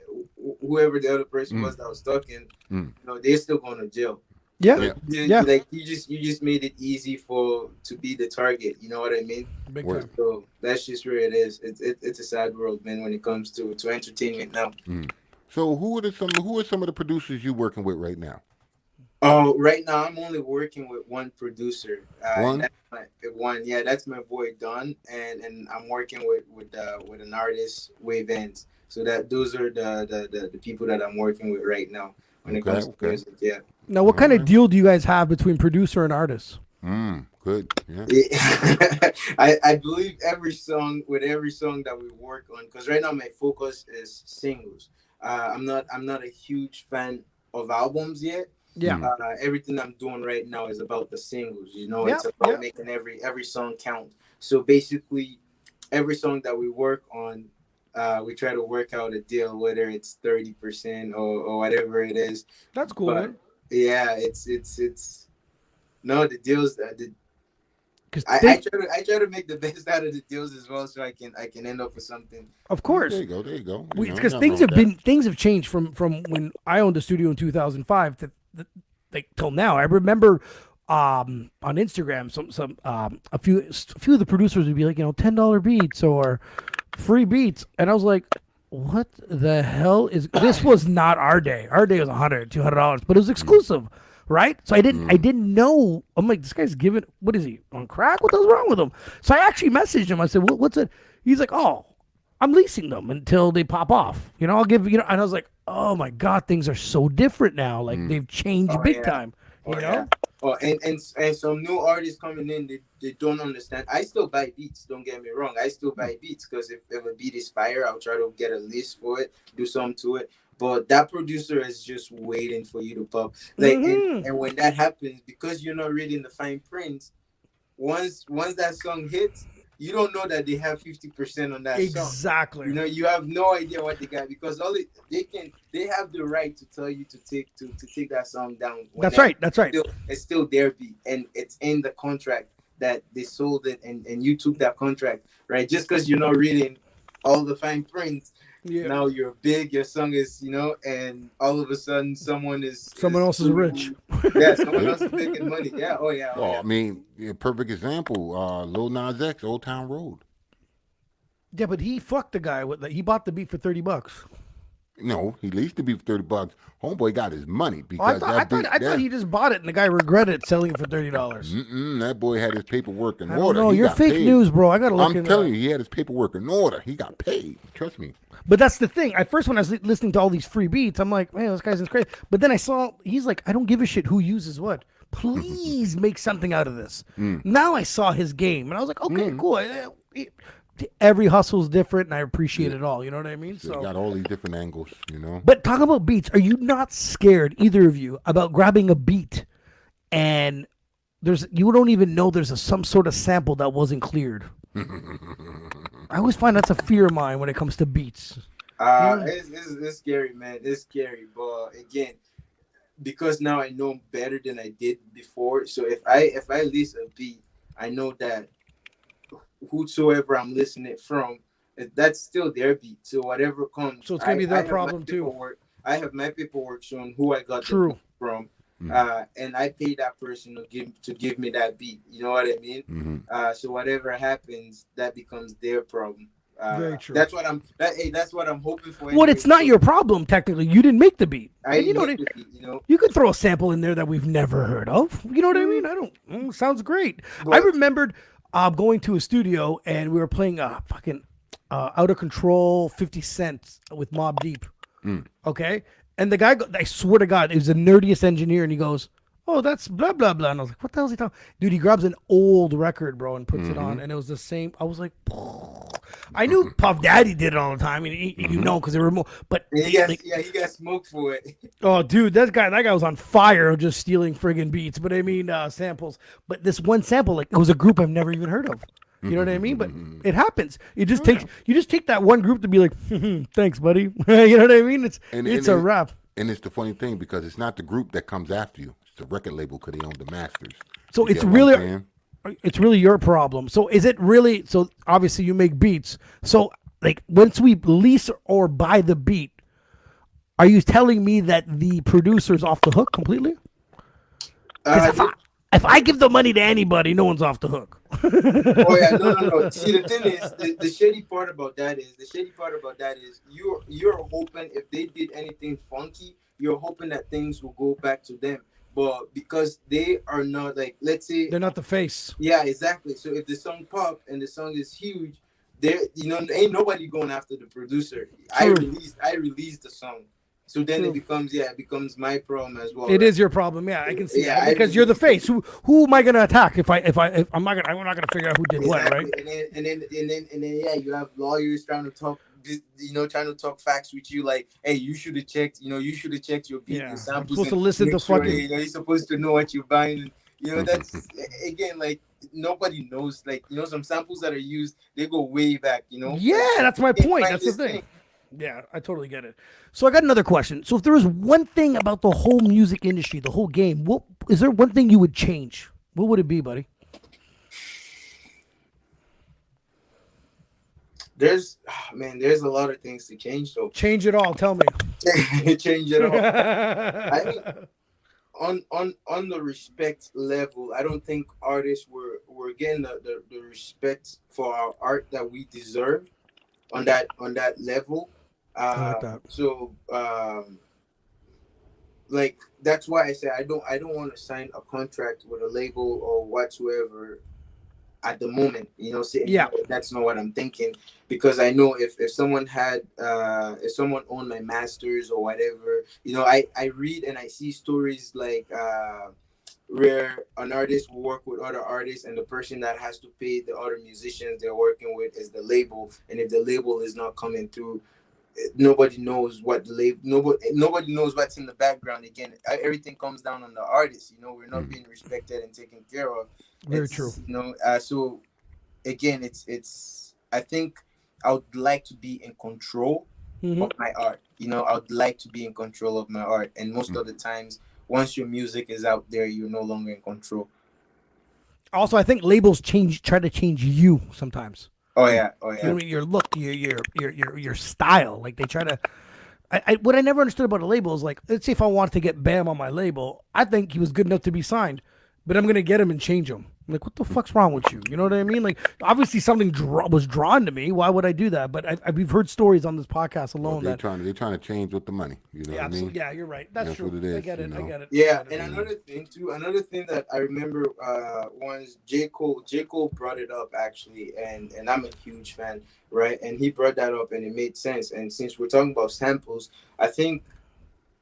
the other person was that was talking, you know, they're still going to jail. Yeah. So like you just made it easy to be the target. You know what I mean? Big time. So that's just where it is. It's a sad world, man, when it comes to entertainment now. So who are some of the producers you working with right now? Oh, right now I'm only working with one producer. One? That's my boy Don, and I'm working with an artist, Wave Ends. So those are the people that I'm working with right now when it comes to music. Yeah. Now, what kind of deal do you guys have between producer and artist? Good. Yeah. I believe every song that we work on, because right now my focus is singles. I'm not a huge fan of albums yet. Yeah. Everything I'm doing right now is about the singles. You know, it's about making every song count. So basically, every song that we work on, we try to work out a deal, whether it's 30% or whatever it is. That's cool, man. Yeah, it's no, the deals that I try to make the best out of the deals as well, so I can end up with something. Of course. There you go. Because things have changed from when I owned the studio in 2005 to like till now. I remember on Instagram some a few of the producers would be like, $10 beats or free beats, and I was like, what the hell is this? Was not our day. Our day was $100-$200, but it was exclusive. Right? So I didn't know. I'm like, this guy's giving, what is he, on crack? What the hell's wrong with him? So I actually messaged him. I said, what's it? He's like, oh, I'm leasing them until they pop off. I'll give, and I was like, oh my God, things are so different now. Like they've changed big time, you know? Oh, and some new artists coming in, they don't understand. I still buy beats, don't get me wrong. I still buy beats because if a beat is fire, I'll try to get a list for it, do something to it. But that producer is just waiting for you to pop. Like, and when that happens, because you're not reading the fine print, once that song hits, you don't know that they have 50% on that song. Exactly. You have no idea what they got, because they have the right to tell you to take that song down. That's right. It's still their beat, and it's in the contract that they sold it, and you took that contract, right? Just because you're not reading all the fine print. Yeah. Now you're big, your song is, and all of a sudden someone else is rich. Yeah, someone else is making money. Yeah, I mean, a perfect example, Lil Nas X, Old Town Road. Yeah, but he fucked the guy he bought the beat for $30. No, he leased the beat for $30. Homeboy got his money because I thought he just bought it and the guy regretted selling it for $30. That boy had his paperwork in order. No, you're fake news, bro. I gotta look. I'm telling you, he had his paperwork in order. He got paid. Trust me. But that's the thing. At first, when I was listening to all these free beats, I'm like, man, this guy's crazy. But then I saw he's like, I don't give a shit who uses what. Please make something out of this. Now I saw his game, and I was like, okay, cool. Every hustle's different, and I appreciate it all. You know what I mean? So got all these different angles, But talk about beats. Are you not scared, either of you, about grabbing a beat and you don't even know there's some sort of sample that wasn't cleared? I always find that's a fear of mine when it comes to beats. It's scary, man. It's scary, but again, because now I know better than I did before. So if I lease a beat, I know that whosoever I'm listening from, that's still their beat. So whatever comes, so it's gonna be their problem too. I have my paperwork showing who I got the beat from, and I pay that person to give me that beat. You know what I mean? So whatever happens, that becomes their problem. Very true. That's what I'm hoping for. Well, it's not your problem technically. You didn't make the beat. You could throw a sample in there that we've never heard of. You know what I mean? Sounds great. But I remembered going to a studio and we were playing a fucking Out of Control 50 Cent with Mobb Deep. Okay, and the guy, I swear to God, he was the nerdiest engineer, and he goes, oh, that's blah blah blah. And I was like, what the hell is he talking? Dude, he grabs an old record, bro, and puts it on, and it was the same. I was like, I knew Puff Daddy did it all the time, and you know, because they were more. But he got smoked for it. oh, dude, that guy was on fire just stealing friggin' beats. But I mean, samples. But this one sample, like, it was a group I've never even heard of. You know what I mean? But it happens. It just takes you just take that one group to be like, thanks, buddy. You know what I mean? It's a rap. And it's the funny thing because it's not the group that comes after you. It's the record label because they own the masters. So it's really your problem. So is it really? So obviously you make beats. So like once we lease or buy the beat, are you telling me that the producer's off the hook completely? If I give the money to anybody, no one's off the hook. Oh yeah, no. See, the thing is, the shady part about that is you're hoping if they did anything funky, you're hoping that things will go back to them. But because they are not, like, let's say they're not the face. Yeah, exactly. So if the song pop and the song is huge, there, ain't nobody going after the producer. True. I released the song. So then it becomes my problem as well. It is your problem, yeah. I can see that because you're the face. Who am I gonna attack if I'm not gonna figure out who did what, right? And then you have lawyers trying to talk facts with you, like, hey, you should have checked your beat, your samples. I'm supposed to listen to fucking. You're supposed to know what you're buying. That's again, like, nobody knows. Like, some samples that are used, they go way back. Yeah, that's my point. That's the thing. Yeah, I totally get it. So I got another question. So if there was one thing about the whole music industry, the whole game, is there one thing you would change? What would it be, buddy? There's a lot of things to change, though. Change it all. Tell me. Change it all. I mean, on the respect level, I don't think artists were getting the respect for our art that we deserve on that level. I like that. So like, that's why I say I don't want to sign a contract with a label or whatsoever at the moment. That's not what I'm thinking, because I know if someone had if someone owned my masters or whatever, I read and I see stories like where an artist will work with other artists, and the person that has to pay the other musicians they're working with is the label. And if the label is not coming through, nobody knows what the label. Nobody knows what's in the background. Again, everything comes down on the artist. We're not being respected and taken care of. Very true. So again, it's. I think I would like to be in control of my art. I would like to be in control of my art, and most of the times, once your music is out there, you're no longer in control. Also, I think labels try to change you sometimes. Oh yeah. You know what I mean? Your look, your style. Like, they try to. What I never understood about a label is, like, let's say if I wanted to get Bam on my label, I think he was good enough to be signed, but I'm gonna get him and change him. I'm like, what the fuck's wrong with you? You know what I mean? Like, obviously something was drawn to me. Why would I do that? But we've heard stories on this podcast alone they're trying to change with the money. You know what I mean? Yeah, you're right. That's true. What it is, I get it. Yeah, and another thing that I remember was J. Cole brought it up, actually, and I'm a huge fan, right? And he brought that up, and it made sense. And since we're talking about samples, I think,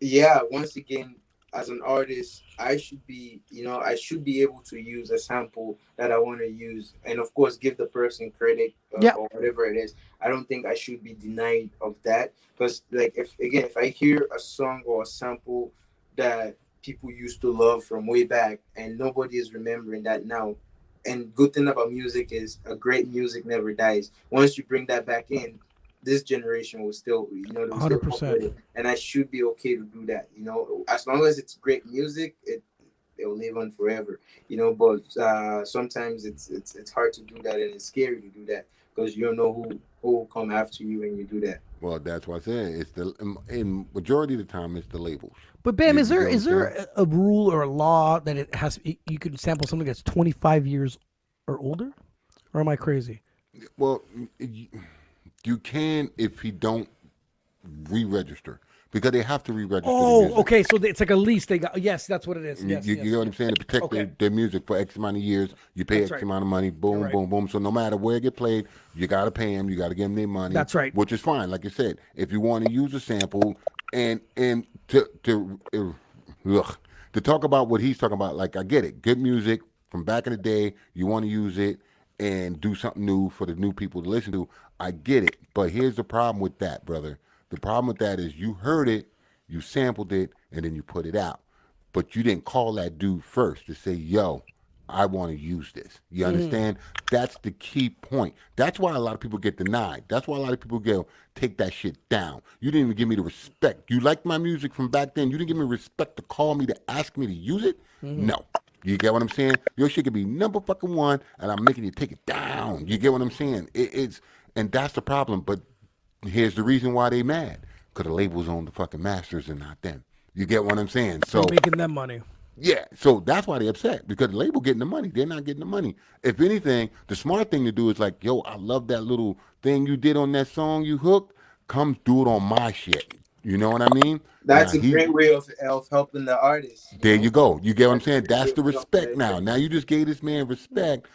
once again, as an artist, I should be able to use a sample that I want to use, and of course, give the person credit or whatever it is. I don't think I should be denied of that, because, like, if I hear a song or a sample that people used to love from way back, and nobody is remembering that now, and good thing about music is a great music never dies. Once you bring that back in, this generation will still, 100%. And I should be okay to do that. As long as it's great music, it will live on forever. But sometimes it's hard to do that, and it's scary to do that, because you don't know who will come after you when you do that. Well, that's why I said it's in majority of the time it's the labels. But Bam, is there a rule or a law that you can sample something that's 25 years or older, or am I crazy? Well, you can if you don't re-register, because they have to re-register. Oh, okay. So it's like a lease. They got. Yes, that's what it is. Yes, you know what I'm saying? To protect their music for X amount of years, you pay X amount of money. Boom, boom, boom. So no matter where it get played, you got to pay them. You got to give them their money. That's right. Which is fine. Like I said, if you want to use a sample and to to talk about what he's talking about, like I get it. Good music from back in the day, you want to use it and do something new for the new people to listen to. I get it. But here's the problem with that, brother. The problem with that is you heard it, you sampled it, and then you put it out. But you didn't call that dude first to say, yo, I want to use this. You understand? That's the key point. That's why a lot of people get denied. That's why a lot of people go, take that shit down. You didn't even give me the respect. You liked my music from back then. You didn't give me respect to call me to ask me to use it? No. You get what I'm saying? Your shit could be number fucking one, and I'm making you take it down. You get what I'm saying? And that's the problem. But here's the reason why they mad. Because the labels own the fucking masters and not them. You get what I'm saying? So they're making them money. Yeah, so that's why they're upset, because the label getting the money. They're not getting the money. If anything, the smart thing to do is like, yo, I love that little thing you did on that song you hooked. Come do it on my shit. You know what I mean? That's a great way of helping the artist. There you go. You get what I'm saying? That's the respect now. Now you just gave this man respect.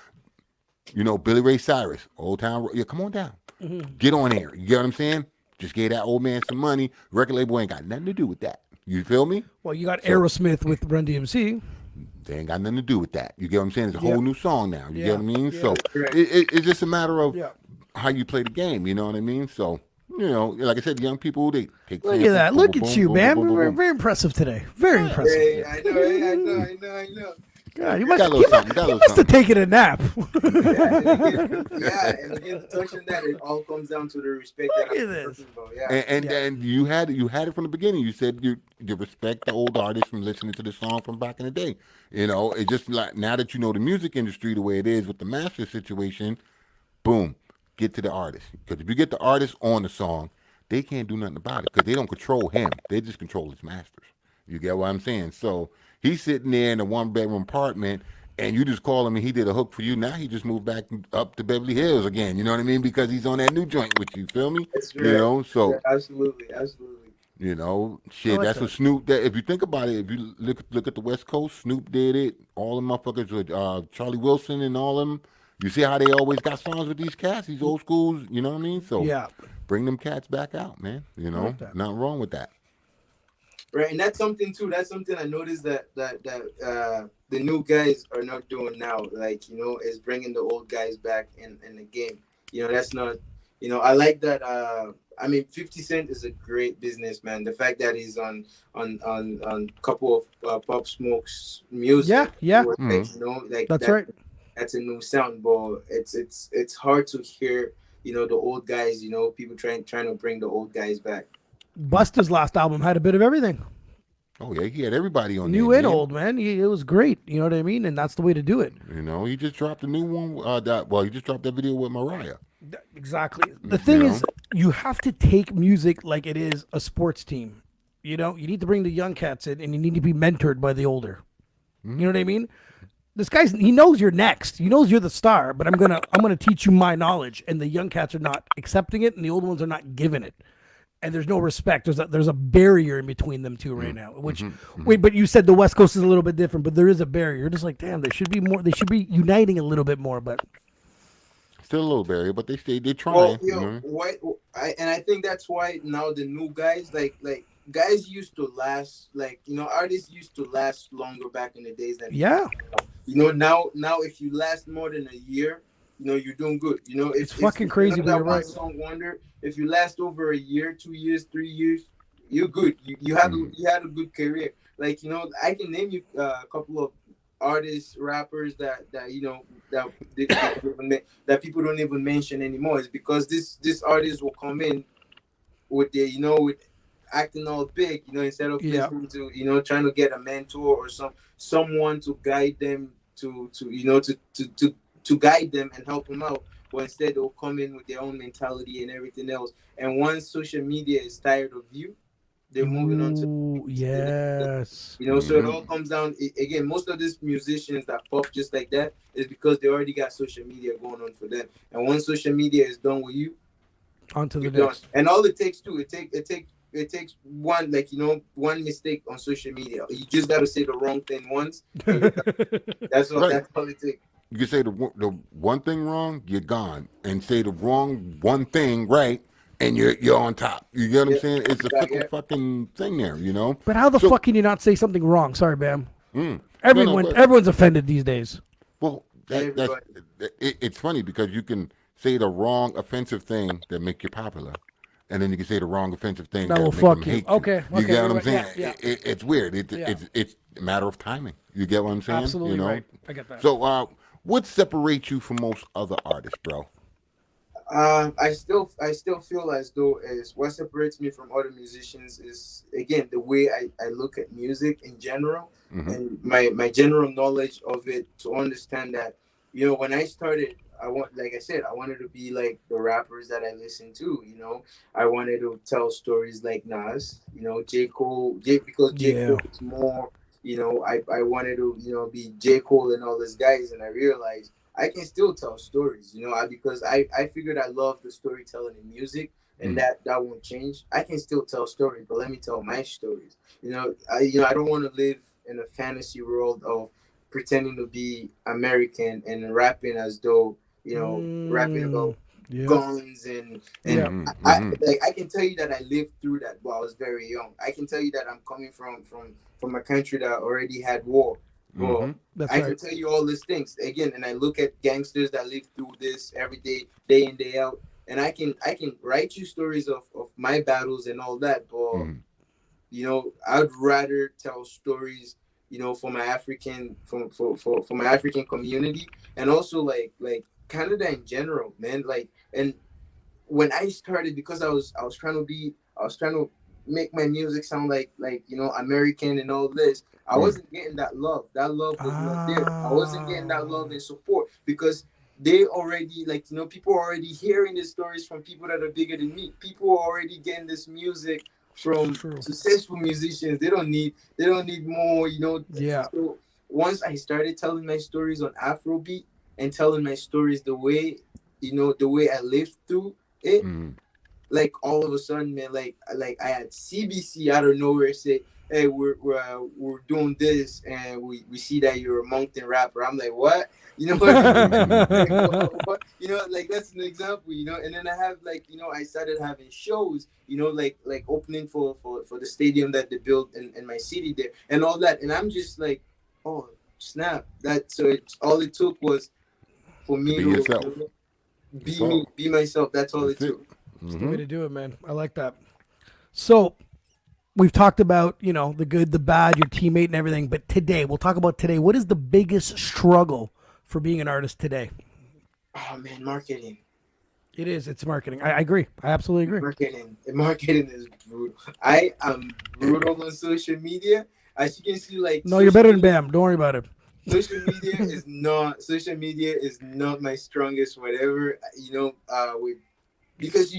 You know, Billy Ray Cyrus, Old Town Road. Yeah, come on down. Get on there. You get what I'm saying? Just gave that old man some money. Record label ain't got nothing to do with that. You feel me? Well, you got Aerosmith with Run DMC. They ain't got nothing to do with that. You get what I'm saying? It's a whole new song now. You get what I mean? Yeah. So it's just a matter of how you play the game. You know what I mean? So, you know, like I said, young people, they take. Look at that. Look at you, man. Very impressive today. Very impressive. Hey, I know. God, you must have taken a nap. And again, touching that, it all comes down to the respect that I'm talking about. And you had it from the beginning. You said you respect the old artists from listening to the song from back in the day. You know, it's just like now that you know the music industry the way it is with the master situation, boom, get to the artist. Because if you get the artist on the song, they can't do nothing about it because they don't control him. They just control his masters. You get what I'm saying? So he's sitting there in a one-bedroom apartment, and you just call him, and he did a hook for you. Now he just moved back up to Beverly Hills again. You know what I mean? Because he's on that new joint with you. Feel me? That's right. You know, so absolutely. You know, shit. That's what Snoop. If you think about it, if you look at the West Coast, Snoop did it. All the motherfuckers with Charlie Wilson and all them. You see how they always got songs with these cats, these old schools. You know what I mean? So bring them cats back out, man. You know, nothing wrong with that. Right, and that's something too. That's something I noticed that the new guys are not doing now. Like, you know, is bringing the old guys back in the game. You know, that's not. You know, I like that. I mean, 50 Cent is a great businessman. The fact that he's on couple of Pop Smoke's music. Yeah. Like, you know, like that's right. That's a new sound, but it's hard to hear. You know, the old guys. You know, people trying to bring the old guys back. Busta's last album had a bit of everything. Oh yeah, he had everybody on new there, and old, man. It was great. You know what I mean? And that's the way to do it. You know, he just dropped a new one. He just dropped that video with Mariah. Exactly. The thing is, you have to take music like it is a sports team. You know, you need to bring the young cats in, and you need to be mentored by the older. You know what I mean? This he knows you're next. He knows you're the star, but I'm gonna teach you my knowledge, and the young cats are not accepting it, and the old ones are not giving it. And there's no respect. There's a barrier in between them two right now. Which wait, but you said the West Coast is a little bit different, but there is a barrier. You're just like, damn, there should be more. They should be uniting a little bit more, but still a little barrier. But they're trying. Well, I think that's why now the new guys like guys used to last, like, you know, artists used to last longer back in the days than you know now if you last more than a year, you know, you're doing good. You know, it's fucking crazy. But you're right. Song wonder. If you last over a year, 2 years, 3 years, you're good. You had a good career. Like, you know, I can name you a couple of artists, rappers that you know that people don't even mention anymore. It's because this artist will come in with their, you know, with acting all big, you know, instead of listening to, you know, trying to get a mentor or someone to guide them to you know to guide them and help them out. But instead they'll come in with their own mentality and everything else. And once social media is tired of you, they're moving on to you know. So it all comes down again. Most of these musicians that pop just like that is because they already got social media going on for them. And once social media is done with you, onto the next. And all it takes too, it takes one, like, you know, one mistake on social media. You just got to say the wrong thing once. That's all. Right. That's all it takes. You can say the one thing wrong, you're gone, and say the wrong one thing right, and you're on top. You get what I'm saying? It's a fickle Yeah. fucking thing there, you know. But how the fuck can you not say something wrong? Sorry, Bam. No, Everyone's offended these days. well, it's funny because you can say the wrong offensive thing that make you popular, and then you can say the wrong offensive thing that will make fuck them you. hate you. Okay, You get what I'm right, saying? yeah. It's weird. Yeah. It's a matter of timing. You get what I'm saying? Absolutely you know? right. I get that. So, what separates you from most other artists, bro? I still feel as though as what separates me from other musicians is again the way I look at music in general and my general knowledge of it to understand that when I started like I said I wanted to be like the rappers that I listen to. I wanted to tell stories like Nas, J. Cole, because J. Cole is more. I wanted to be J. Cole and all those guys, and I realized I can still tell stories, because I figured I love the storytelling in music, and that won't change. I can still tell stories, but let me tell my stories. I don't want to live in a fantasy world of pretending to be American and rapping as though rapping about guns and I can tell you that I lived through that while I was very young. I can tell you that I'm coming from a country that already had war. Well, I can tell you all these things again, and I look at gangsters that live through this every day in day out, and I can write you stories of my battles and all that. But I'd rather tell stories, for my African for my African community, and also like Canada in general, man. Like, and when I started, because I was trying to make my music sound like American and all this. I wasn't getting that love. That love was not there. I wasn't getting that love and support because they already people are already hearing the stories from people that are bigger than me. People are already getting this music from successful musicians. They don't need more. Yeah. So once I started telling my stories on Afrobeat and telling my stories the way I lived through it. Like all of a sudden, man, like I had CBC out of nowhere say, "Hey, we're doing this, and we see that you're a Moncton rapper." I'm like, "What?" You know what I mean? Like, what? Like that's an example, And then I have I started having shows, like opening for the stadium that they built in my city there, and all that, and I'm just like, "Oh snap!" All it took was for me be to yourself. Be me, be myself. That's all it took. That's the way to do it, man. I like that. So we've talked about, the good, the bad, your teammate and everything. But today, we'll talk about today. What is the biggest struggle for being an artist today? Oh, man, marketing. It is. It's marketing. I agree. I absolutely agree. Marketing is brutal. I am brutal on social media. As you can see, No, you're better than Bam. Don't worry about it. Social media is not my strongest whatever, because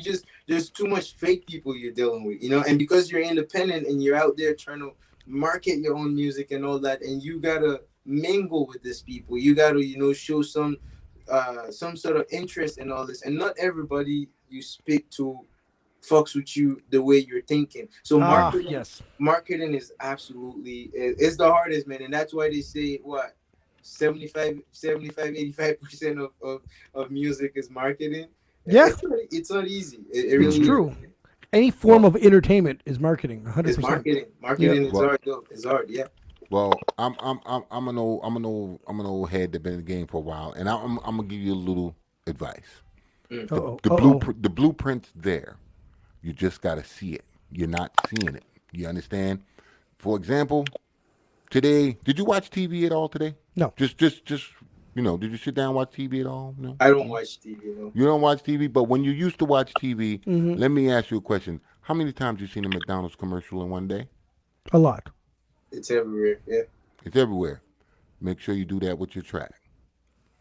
there's too much fake people you're dealing with, and because you're independent and you're out there trying to market your own music and all that, and you gotta mingle with these people, you gotta show some sort of interest in all this, and not everybody you speak to fucks with you the way you're thinking. So marketing is absolutely it's the hardest, man, and that's why they say what 85% of music is marketing. Yeah, it's not easy. It really it's true. Any form of entertainment is marketing. 100%. It's marketing. Marketing is hard though. It's hard. Yeah. Well, I'm an old head that been in the game for a while, and I'm gonna give you a little advice. The blueprint's there. You just gotta see it. You're not seeing it. You understand? For example, today, did you watch TV at all today? No. Just did you sit down and watch TV at all? No. I don't watch TV. No. You don't watch TV, but when you used to watch TV, let me ask you a question. How many times you seen a McDonald's commercial in one day? A lot. It's everywhere. Yeah. It's everywhere. Make sure you do that with your track.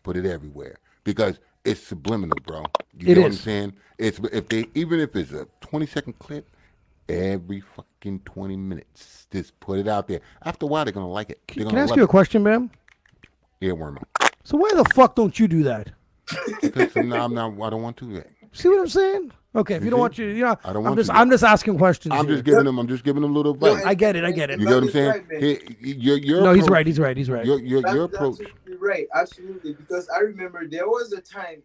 Put it everywhere because it's subliminal, bro. You know what I'm saying? Even if it's a 20-second clip, every fucking 20 minutes, just put it out there. After a while, they're gonna like it. Can I ask you a question, Bam? Yeah, Wormo. So why the fuck don't you do that? Because I don't want to. See what I'm saying? Okay, if you don't want to, I don't want I'm just asking questions. I'm just giving them a little advice. I get it. You get what I'm saying? Your no, approach, he's right. Your approach. Absolutely right. Absolutely. Because I remember there was a time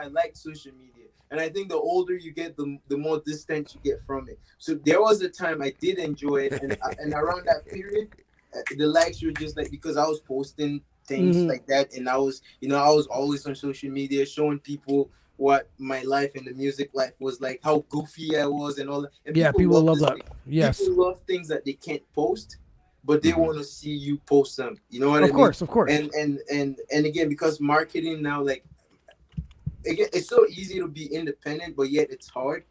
I liked social media. And I think the older you get, the more distant you get from it. So there was a time I did enjoy it, and around that period, the likes were just like, because I was posting things like that, and I was always on social media showing people what my life and the music life was like, how goofy I was, and all that. And Yeah, people love this that. thing. Yes. People love things that they can't post, but they want to see you post them. You know what I mean? Of course. And again, because marketing now, like, again, it's so easy to be independent, but yet it's hard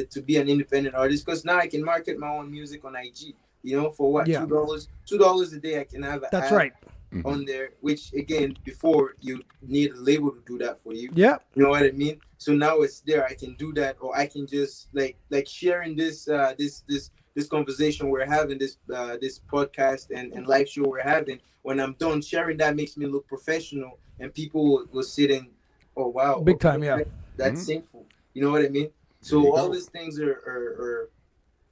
to be an independent artist, because now I can market my own music on IG. You know, for what, $2 a day, I can have an That's ad right. on there. Which again, before you need a label to do that for you. Yeah. You know what I mean? So now it's there. I can do that, or I can just like sharing this conversation we're having, this podcast and live show we're having. When I'm done sharing, that makes me look professional, and people will sit and, oh wow, big time, yeah. That's sinful. You know what I mean? So all these things are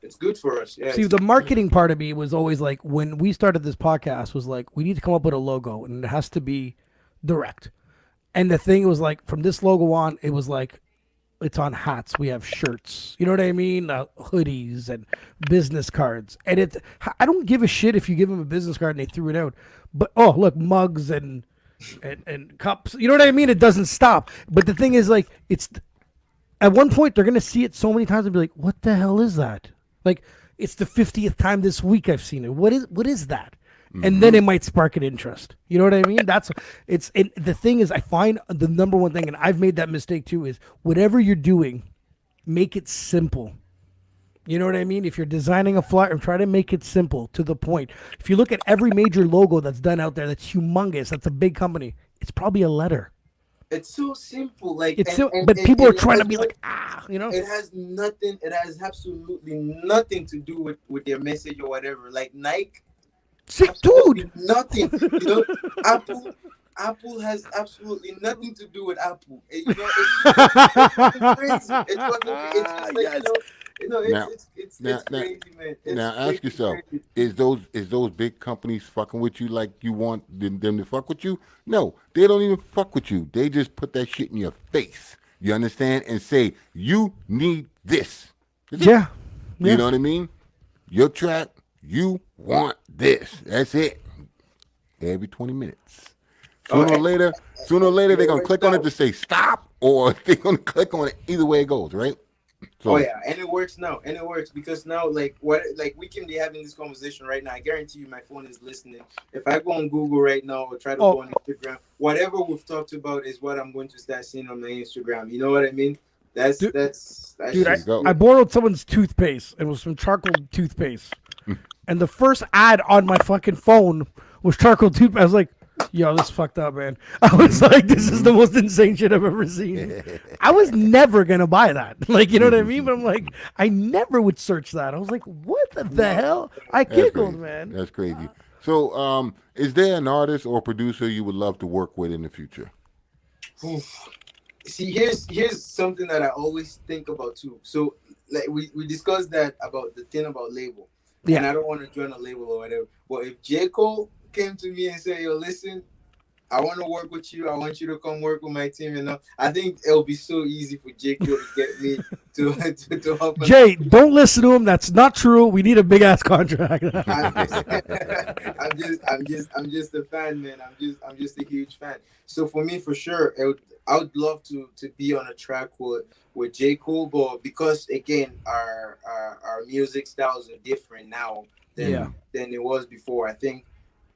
it's good for us. Yeah. See, the marketing part of me was always like, when we started this podcast, was like, we need to come up with a logo, and it has to be direct. And the thing was like, from this logo on, it was like, it's on hats. We have shirts. You know what I mean? Hoodies and business cards. And I don't give a shit if you give them a business card and they threw it out. But oh, look, mugs and cups. You know what I mean? It doesn't stop. But the thing is, like, it's at one point they're gonna see it so many times and be like, "What the hell is that?" Like, it's the 50th time this week I've seen it. What is that? And then it might spark an interest. You know what I mean? The thing is, I find the number one thing, and I've made that mistake too, is whatever you're doing, make it simple. You know what I mean? If you're designing a flyer, try to make it simple, to the point. If you look at every major logo that's done out there, that's humongous, that's a big company, it's probably a letter. It's so simple, like, but people are trying to be like, you know. It has nothing. It has absolutely nothing to do with their message or whatever. Like Nike, dude, nothing. You know, Apple has absolutely nothing to do with Apple. You know, it's crazy. It's crazy, man. Now ask yourself: Is those big companies fucking with you like you want them to fuck with you? No, they don't even fuck with you. They just put that shit in your face. You understand? And say you need this. Yeah. You know what I mean? Your track, you want this. That's it. Every 20 minutes. Sooner or later, they're gonna click on it to say stop, or they're gonna click on it. Either way it goes, right? So, and it works now, because now, like, we can be having this conversation right now. I guarantee you, my phone is listening. If I go on Google right now or try to go on Instagram, whatever we've talked about is what I'm going to start seeing on my Instagram. You know what I mean? Dude, I borrowed someone's toothpaste. It was some charcoal toothpaste, and the first ad on my fucking phone was charcoal toothpaste. I was like, yo, this is fucked up, man. I was like, this is the most insane shit I've ever seen. I was never going to buy that. Like, you know what I mean? But I'm like, I never would search that. I was like, what the hell? I giggled, man. That's crazy. So, is there an artist or producer you would love to work with in the future? See, here's something that I always think about too. So, like, we discussed that about the thing about label. Yeah. And I don't want to join a label or whatever. But if J. Cole came to me and said, yo, listen, I want to work with you. I want you to come work with my team. You know, I think it'll be so easy for J. Cole to get me to help. Jay, don't listen to him. That's not true. We need a big ass contract. I'm just a fan, man. I'm just a huge fan. So for me, for sure, I would love to be on a track with J. Cole, but because again, our music styles are different now than it was before. I think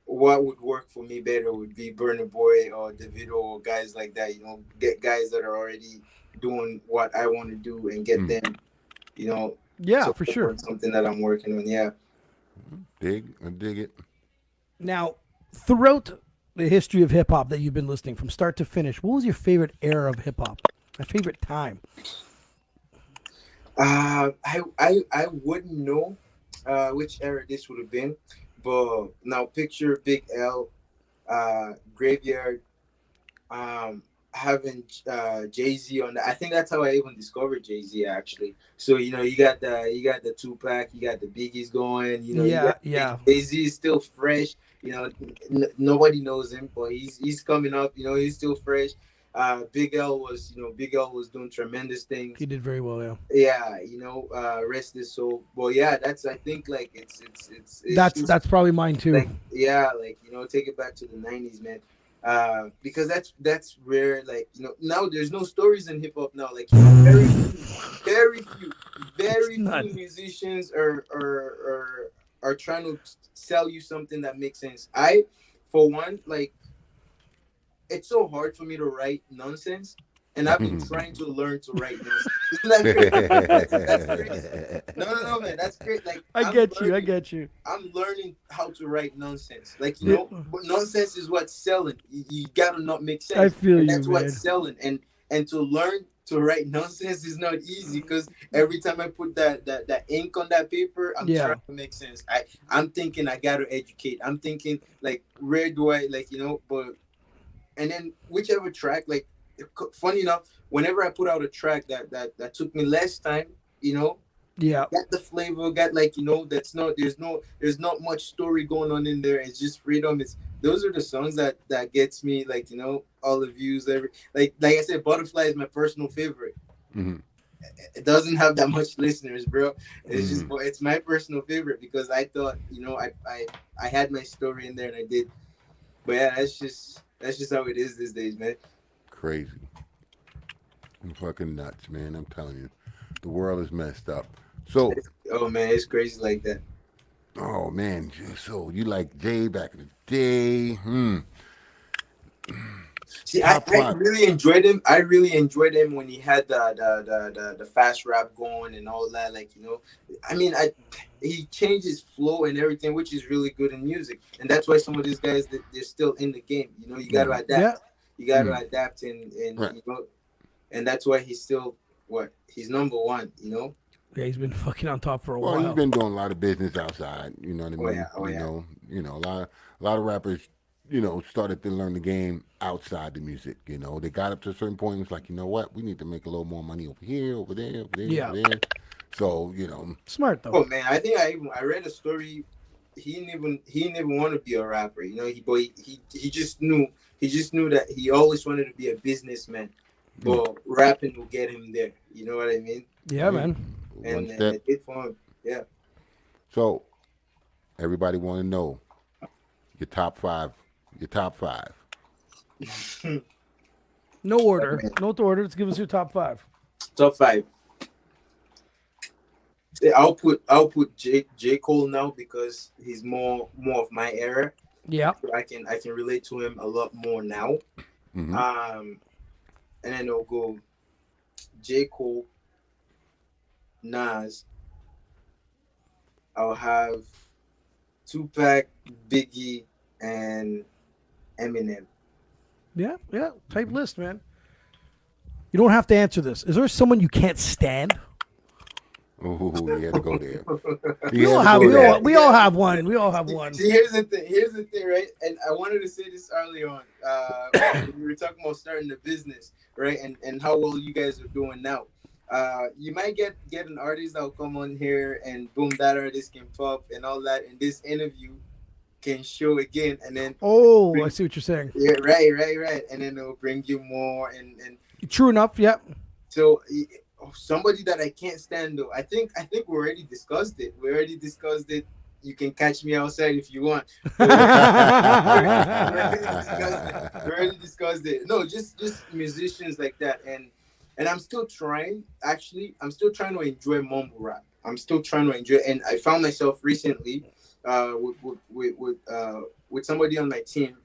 what would work for me better would be Burna Boy or Davido or guys like that. You know, get guys that are already doing what I want to do and get them. You know, for sure. Something that I'm working on. Yeah. I dig it. Now, throughout the history of hip hop that you've been listening from start to finish, what was your favorite era of hip hop? My favorite time? I wouldn't know which era this would have been, but now picture Big L, Graveyard, having Jay-Z on that. I think that's how I even discovered Jay-Z actually. So you know, you got the Tupac, you got the Biggies going. You know, Jay-Z is still fresh. You know, nobody knows him, but he's coming up. You know, he's still fresh. Big L was doing tremendous things. He did very well, yeah. Yeah, rest his soul. Well, yeah, that's, I think, like, That's probably mine too. like, yeah, like, take it back to the 90s, man. Because that's where, like, now there's no stories in hip hop now. Like, very few musicians are trying to sell you something that makes sense. For one, like, it's so hard for me to write nonsense, and I've been trying to learn to write nonsense. Isn't that crazy? That's crazy. No, man, that's great. Like, I get you. I'm learning how to write nonsense. Like, but nonsense is what's selling. You gotta not make sense. I feel you, that's man. What's selling, and to learn to write nonsense is not easy, because every time I put that ink on that paper, I'm trying to make sense. I'm thinking I gotta educate. I'm thinking, like, where do I, like, but. And then whichever track, like, funny enough, whenever I put out a track that took me less time, got the flavor, got, like, there's not much story going on in there. It's just freedom. Those are the songs that gets me, like, all the views, like I said, Butterfly is my personal favorite. Mm-hmm. It doesn't have that much listeners, bro. It's just, it's my personal favorite because I thought, I had my story in there and I did. But yeah, that's just how it is these days, man. Crazy. I'm fucking nuts, man. I'm telling you. The world is messed up. So. Oh, man, it's crazy like that. Oh, man. So you like Jay back in the day? See, I really enjoyed him. I really enjoyed him when he had the fast rap going and all that. Like, I mean, he changed his flow and everything, which is really good in music. And that's why some of these guys, they're still in the game. You got to adapt. Yeah. You got to adapt, and right. And that's why he's still he's number one. Yeah, he's been fucking on top for a while. Well, he's been doing a lot of business outside. You know what I mean? A lot of rappers. Started to learn the game outside the music. They got up to a certain point. It's like, you know what? We need to make a little more money over here, over there, over there. So, smart though. Oh man, I think I read a story. He didn't even want to be a rapper. He just knew that he always wanted to be a businessman. But rapping will get him there. You know what I mean? Yeah, man. And it did for him. Yeah. So, everybody want to know your top five. Your top five. No order. No order. Let's give us your top five. Top five. I'll put J. Cole now because he's more of my era. Yeah. So I can relate to him a lot more now. Mm-hmm. And then I'll go J. Cole, Nas. I'll have Tupac, Biggie, and Eminem. Yeah. Type list, man. You don't have to answer this. Is there someone you can't stand? Oh, you had to go there. We all have one. We all have one. See, here's the thing, right? And I wanted to say this early on. We were talking about starting the business, right? And how well you guys are doing now. You might get an artist that will come on here and boom, that artist can pop and all that. And this interview can show again, and then I see what you're saying. Yeah, right. And then it'll bring you more and true enough. Yeah. So somebody that I can't stand though. I think we already discussed it. You can catch me outside if you want. We already discussed it. No, just musicians like that, and I'm still trying. Actually, I'm still trying to enjoy mumble rap. I'm still trying to enjoy, and I found myself recently. With somebody on my team,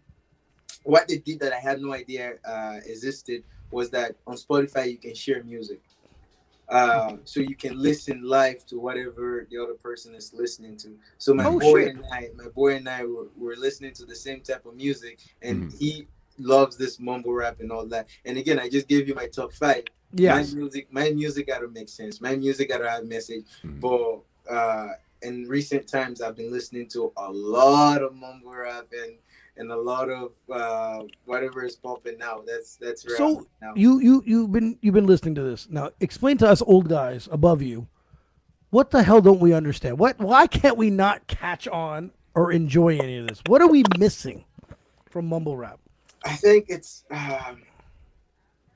what they did that I had no idea existed was that on Spotify you can share music, so you can listen live to whatever the other person is listening to. So my boy and I were listening to the same type of music, and he loves this mumble rap and all that. And again, I just gave you my top five. Yes. My music gotta make sense. My music gotta have message. But in recent times, I've been listening to a lot of mumble rap and a lot of whatever is popping now. That's rap. So now. you've been listening to this. Now explain to us old guys above you, what the hell don't we understand? Why can't we not catch on or enjoy any of this? What are we missing from mumble rap? I think it's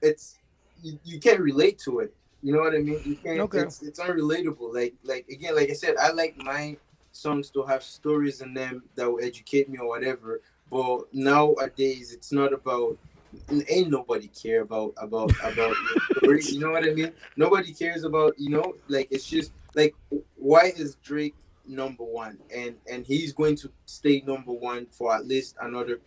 it's you can't relate to it. You know what I mean? You can't. Okay. It's unrelatable. Like again, like I said, I like my songs to have stories in them that will educate me or whatever. But nowadays, it's not about. Ain't nobody care about your story. You know what I mean? Nobody cares about, like, it's just like, why is Drake number one, and he's going to stay number one for at least another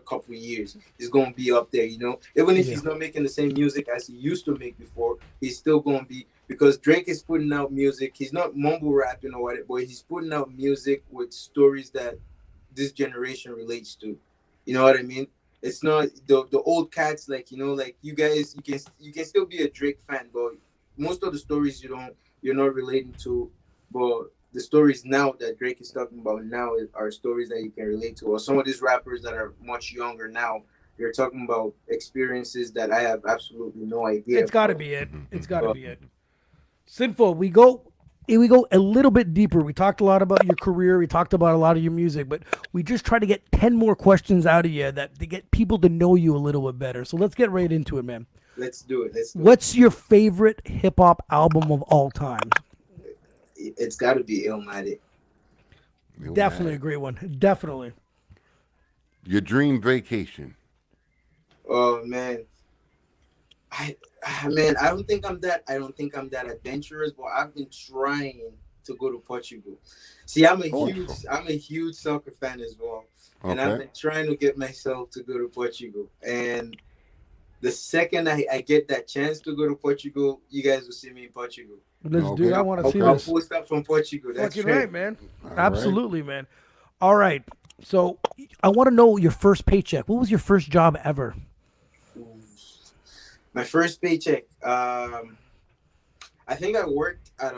couple of years. He's going to be up there, even if he's not making the same music as he used to make before. He's still going to be, because Drake is putting out music. He's not mumble rapping or whatever, but he's putting out music with stories that this generation relates to. You know what I mean? It's not the old cats, like, like you guys, you can still be a Drake fan, but most of the stories you're not relating to. But the stories now that Drake is talking about now are stories that you can relate to. Or some of these rappers that are much younger now, they're talking about experiences that I have absolutely no idea. It's got to be it. It's got to be it. Sinful, we go a little bit deeper. We talked a lot about your career. We talked about a lot of your music, but we just try to get 10 more questions out of you to get people to know you a little bit better. So let's get right into it, man. Let's do it. What's your favorite hip hop album of all time? It's got to be Illmatic. Definitely a great one. Definitely. Your dream vacation. Oh man. I don't think I'm that adventurous, but I've been trying to go to Portugal. See, I'm a huge soccer fan as well. Okay. And I've been trying to get myself to go to Portugal. And the second I get that chance to go to Portugal, you guys will see me in Portugal. Let's do it. I want to see I'll this. post up from Portugal. That's right, man. Absolutely, man. All right. So I want to know your first paycheck. What was your first job ever? My first paycheck. I think I worked at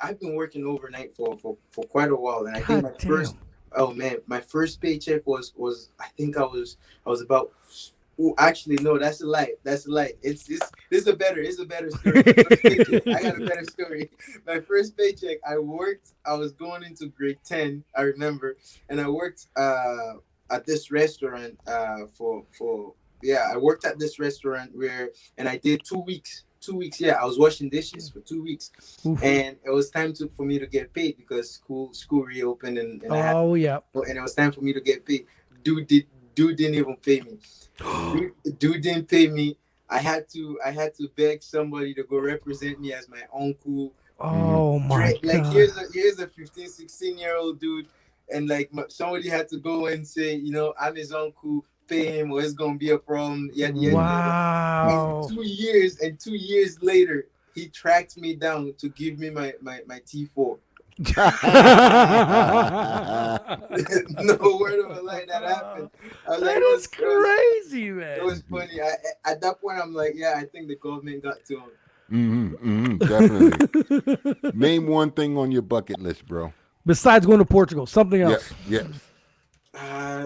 I've been working overnight for quite a while, and I think my first. Oh man, my first paycheck was I think I was about. Oh, actually, no, that's a lie. This is a better story. I got a better story. My first paycheck, I was going into grade 10, I remember, and I worked at this restaurant I worked at this restaurant and I did 2 weeks. 2 weeks, I was washing dishes for 2 weeks. Oof. And it was time for me to get paid because school reopened and and it was time for me to get paid. Dude didn't even pay me. Dude didn't pay me. I had to beg somebody to go represent me as my uncle. Oh my God. Like here's a 15, 16-year-old dude, and like somebody had to go and say, I'm his uncle, pay him or it's gonna be a problem. Wow. And 2 years later, he tracked me down to give me my T4. No word of a lie that happened. That is crazy, man. It was funny. At that point, I'm like, I think the government got to him. Definitely. Name one thing on your bucket list, bro. Besides going to Portugal, something else. Yes.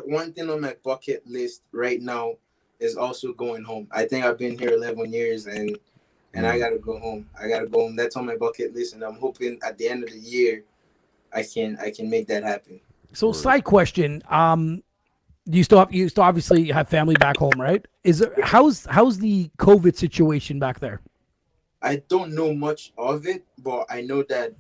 One thing on my bucket list right now is also going home. I think I've been here 11 years and I gotta go home. That's on my bucket list, and I'm hoping at the end of the year I can make that happen. So, side question: you still obviously have family back home, right? How's the COVID situation back there? I don't know much of it, but I know that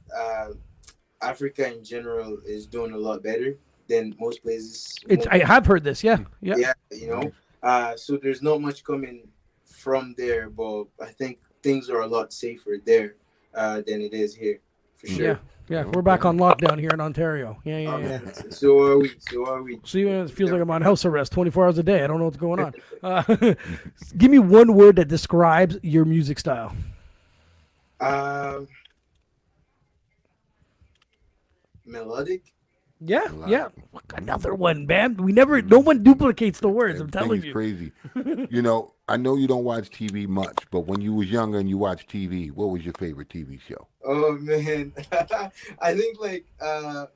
Africa in general is doing a lot better than most places. I have heard this, yeah. So there's not much coming from there, but I think things are a lot safer there than it is here, for sure. Yeah. We're back on lockdown here in Ontario. Yeah. So are we. So it feels like I'm on house arrest 24 hours a day. I don't know what's going on. Give me one word that describes your music style. Melodic. Yeah. Another one, man. No one duplicates the words. I'm telling you. Crazy. I know you don't watch TV much, but when you was younger and you watched TV, what was your favorite TV show? Oh man, I think like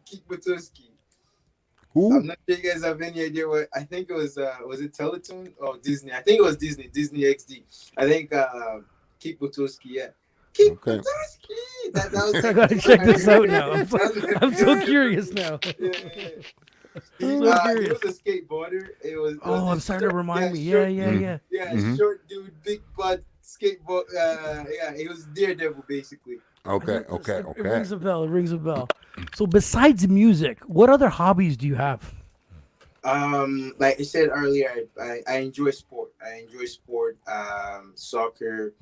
Keith Butowski. Who? I'm not sure you guys have any idea what. I think it was it Teletoon or Disney? I think it was Disney XD. I think Keith Butowski. Yeah. Keith Butowski. That was. I gotta check this out now. I'm so curious now. Yeah. He was a skateboarder. It was I'm starting to remind me. Yeah. Yeah, short dude, big butt skateboard. Yeah, he was Daredevil basically. Okay. It rings a bell. It rings a bell. So besides music, what other hobbies do you have? Like I said earlier, I enjoy sport. I enjoy sport. Soccer.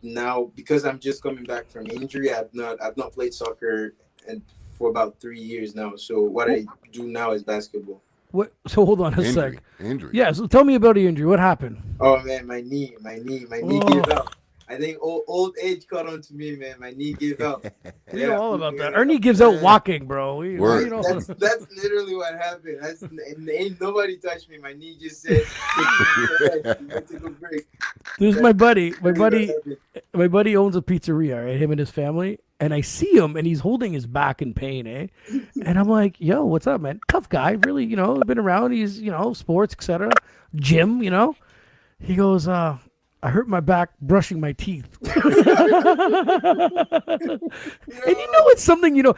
Now because I'm just coming back from injury, I've not played soccer and for about 3 years now. So what I do now is basketball. What? So hold on a sec. Injury. Yeah. So tell me about the injury. What happened? Oh man, my knee gave out. I think old age caught on to me, man. My knee gave out. We know all about that. Our knee gives out walking, bro. That's literally what happened. Ain't nobody touched me. My knee just said, "Take a break." There's my buddy. My buddy owns a pizzeria, right? Him and his family. And I see him, and he's holding his back in pain, eh? And I'm like, "Yo, what's up, man? Tough guy, really. Been around. He's, sports, etc. Gym, He goes, I hurt my back brushing my teeth." And it's something, you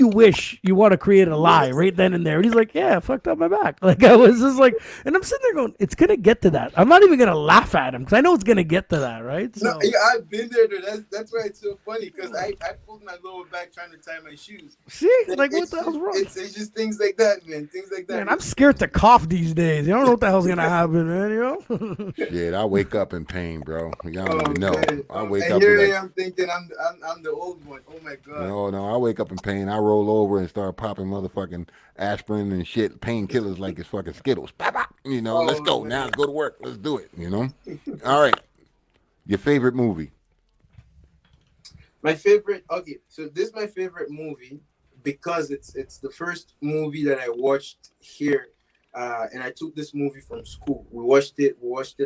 wish you want to create a lie right then and there. And he's like, "Yeah, I fucked up my back." Like I was just like, and I'm sitting there going, it's going to get to that. I'm not even going to laugh at him because I know it's going to get to that, right? So, no, yeah, I've been there. That's why it's so funny because I pulled my lower back trying to tie my shoes. See? Like, what the hell's wrong? It's just things like that, man. Things like that. Man, I'm scared to cough these days. You don't know what the hell's going to happen, man, Shit, I wake up in pain, bro. Y'all don't even know. Man. I wake and up. Here I am thinking I'm the old one. Oh my god. No, I wake up in pain. I roll over and start popping motherfucking aspirin and shit, painkillers like it's fucking Skittles. Bop, bop. Let's go. Man. Now let's go to work. Let's do it. All right. Your favorite movie? My favorite. Okay, so this is my favorite movie because it's the first movie that I watched here. And I took this movie from school. We watched it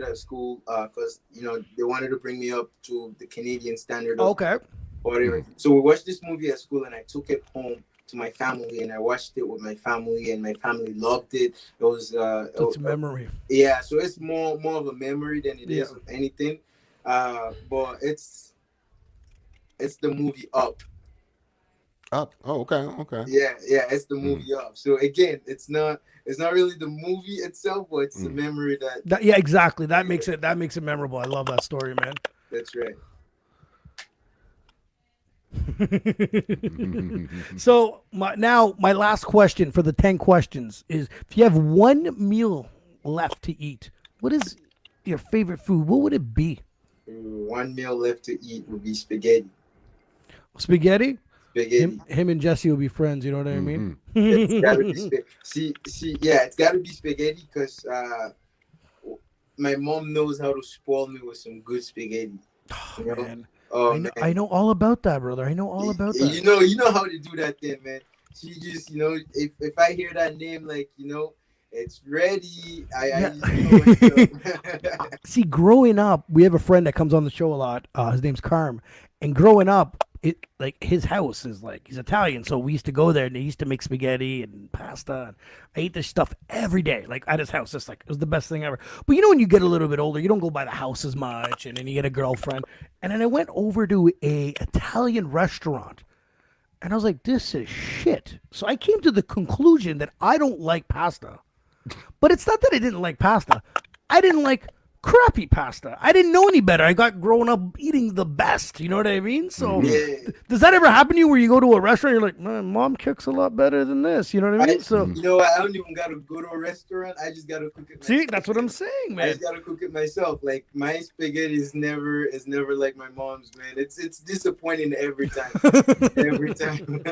at school because they wanted to bring me up to the Canadian standard. Okay. Whatever. So we watched this movie at school, and I took it home to my family, and I watched it with my family, and my family loved it. It was it's a memory. Yeah, so it's more of a memory than it is anything. But it's the movie Up. Up. Oh, okay. Yeah, it's the movie Up. So again, it's not really the movie itself, but it's the memory that. Yeah, exactly. That makes it memorable. I love that story, man. That's right. So my last question for the 10 questions is: if you have one meal left to eat, what is your favorite food? What would it be? One meal left to eat would be spaghetti. Spaghetti? Him and Jesse will be friends. You know what I mean? It's gotta be it's gotta be spaghetti because my mom knows how to spoil me with some good spaghetti. Man. I know all about that, brother. I know all about that. You know how to do that thing, man. She just, if I hear that name, like, it's ready. See, growing up, we have a friend that comes on the show a lot. His name's Carm, and growing up, his house is he's Italian, so we used to go there and they used to make spaghetti and pasta. And I ate this stuff every day, at his house. Just it was the best thing ever. But when you get a little bit older, you don't go by the house as much, and then you get a girlfriend. And then I went over to a Italian restaurant, and I was like, "This is shit." So I came to the conclusion that I don't like pasta. But it's not that I didn't like pasta. I didn't like crappy pasta. I didn't know any better. I got grown up eating the best. You know what I mean? So does that ever happen to you where you go to a restaurant, you're like, "Man, mom cooks a lot better than this." You know what I mean? I don't even gotta go to a restaurant. I just gotta cook it myself. See, that's what I'm saying, man. I just gotta cook it myself. Like my spaghetti is never like my mom's, man. It's disappointing every time. Every time.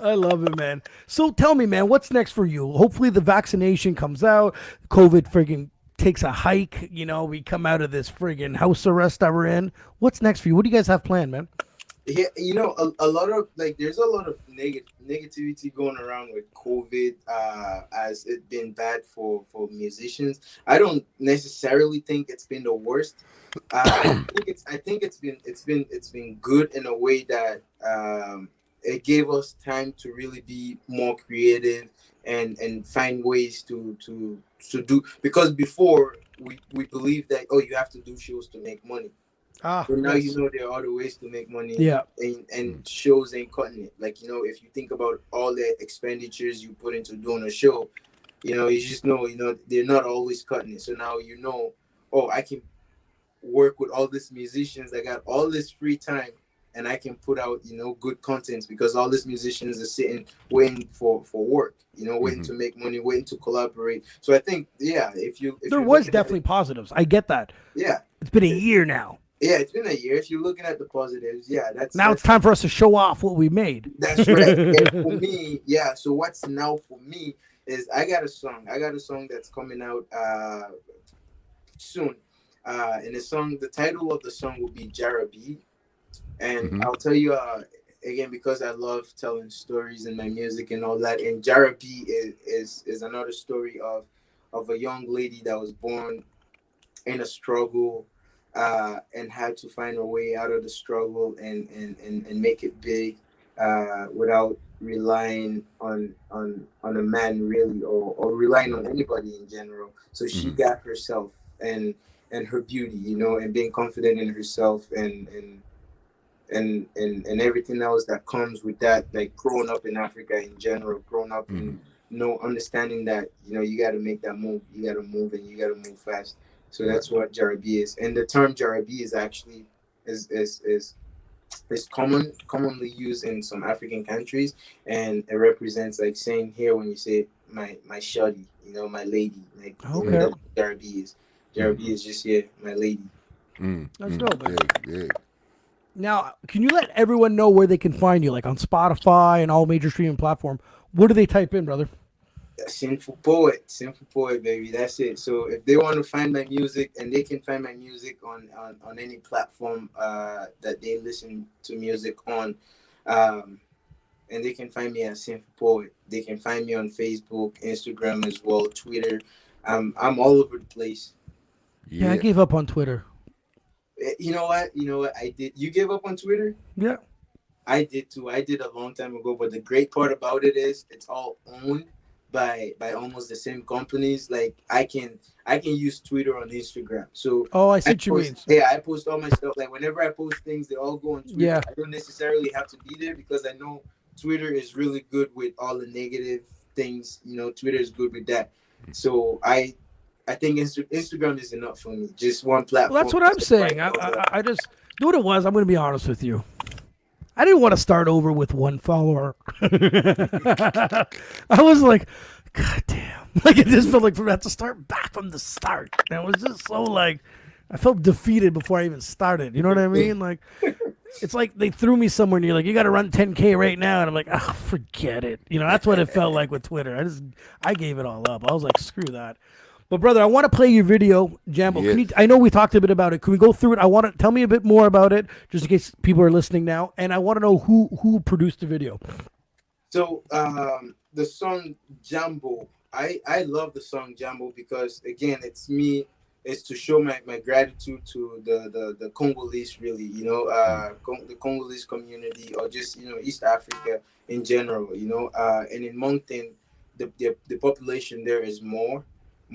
I love it, man. So tell me, man, what's next for you? Hopefully the vaccination comes out. COVID friggin' takes a hike. We come out of this friggin' house arrest that we're in. What's next for you? What do you guys have planned, man? Yeah, a lot of there's a lot of negativity going around with COVID, as it's been bad for musicians. I don't necessarily think it's been the worst. I think it's been good in a way that it gave us time to really be more creative and find ways to do, because before we believed that you have to do shows to make money. So now yes. you know there are other ways to make money. Yeah. And shows ain't cutting it. Like, if you think about all the expenditures you put into doing a show, you just know, they're not always cutting it. So now oh, I can work with all these musicians that got all this free time, and I can put out, good contents, because all these musicians are sitting waiting for work, waiting to make money, waiting to collaborate. So I think, yeah, if there was definitely positives. I get that. Yeah. It's been a year now. Yeah, it's been a year. If you're looking at the positives, yeah, now it's time for us to show off what we made. That's right. And for me, yeah. So what's now for me is I got a song. That's coming out soon. And the title of the song will be Jarabi. And I'll tell you again, because I love telling stories in my music and all that. And Jarabi is another story of a young lady that was born in a struggle. And had to find a way out of the struggle and make it big without relying on a man, really, or relying on anybody in general. So she got herself and her beauty, and being confident in herself and everything else that comes with that, like growing up in Africa in general, growing up in understanding that you got to make that move, you got to move, and you got to move fast. So that's what Jarabi is, and the term Jarabi is actually is commonly used in some African countries, and it represents, like, saying here when you say my shawty, my lady, like, that's what Jarabi is. Jarabi is just my lady. That's dope. Yeah. Now, can you let everyone know where they can find you, like on Spotify and all major streaming platforms? What do they type in, brother? Sinful Poet, baby. That's it. So if they want to find my music, and they can find my music on any platform that they listen to music on, and they can find me at Sinful Poet. They can find me on Facebook, Instagram as well, Twitter. I'm all over the place. Yeah, I gave up on Twitter. You know what? I did. You gave up on Twitter? Yeah. I did too. I did a long time ago. But the great part about it is it's all owned by almost the same companies. Like I can use Twitter on Instagram. So I see what you mean. Yeah, I post all my stuff. Like whenever I post things, they all go on Twitter. Yeah. I don't necessarily have to be there because I know Twitter is really good with all the negative things. Twitter is good with that. So I think Instagram is enough for me. Just one platform. Well, that's what I'm saying. I just knew what it was. I'm going to be honest with you. I didn't want to start over with one follower. I was like, God damn. Like, it just felt like I had to start back from the start. And it was just so like, I felt defeated before I even started. You know what I mean? Like, it's like they threw me somewhere and you're like, you got to run 10K right now. And I'm like, oh, forget it. That's what it felt like with Twitter. I gave it all up. I was like, screw that. But brother, I want to play your video, Jambo. Yes. I know we talked a bit about it. Can we go through it? I want to tell me a bit more about it, just in case people are listening now. And I want to know who produced the video. So the song Jambo, I love the song Jambo because again, it's to show my gratitude to the Congolese, really, the Congolese community, or just East Africa in general, and in Moncton, the population there is more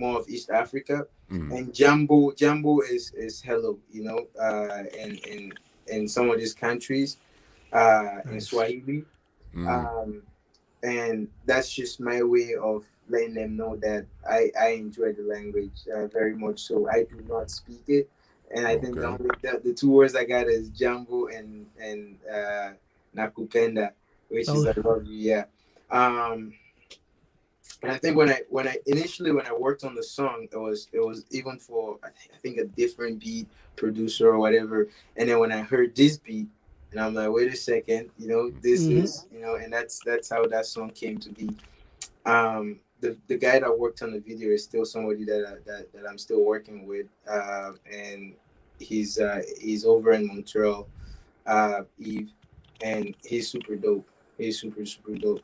of East Africa, and Jambo is hello, in some of these countries, in Swahili, and that's just my way of letting them know that I enjoy the language very much. So I do not speak it, and I think the two words I got is Jambo and Nakupenda, which is I love you, yeah. And I think when I initially worked on the song, it was even for I think a different beat producer or whatever. And then when I heard this beat, and I'm like, wait a second, this is and that's how that song came to be. The guy that worked on the video is still somebody that I'm still working with, and he's over in Montreal, Eve, and he's super dope. He's super dope.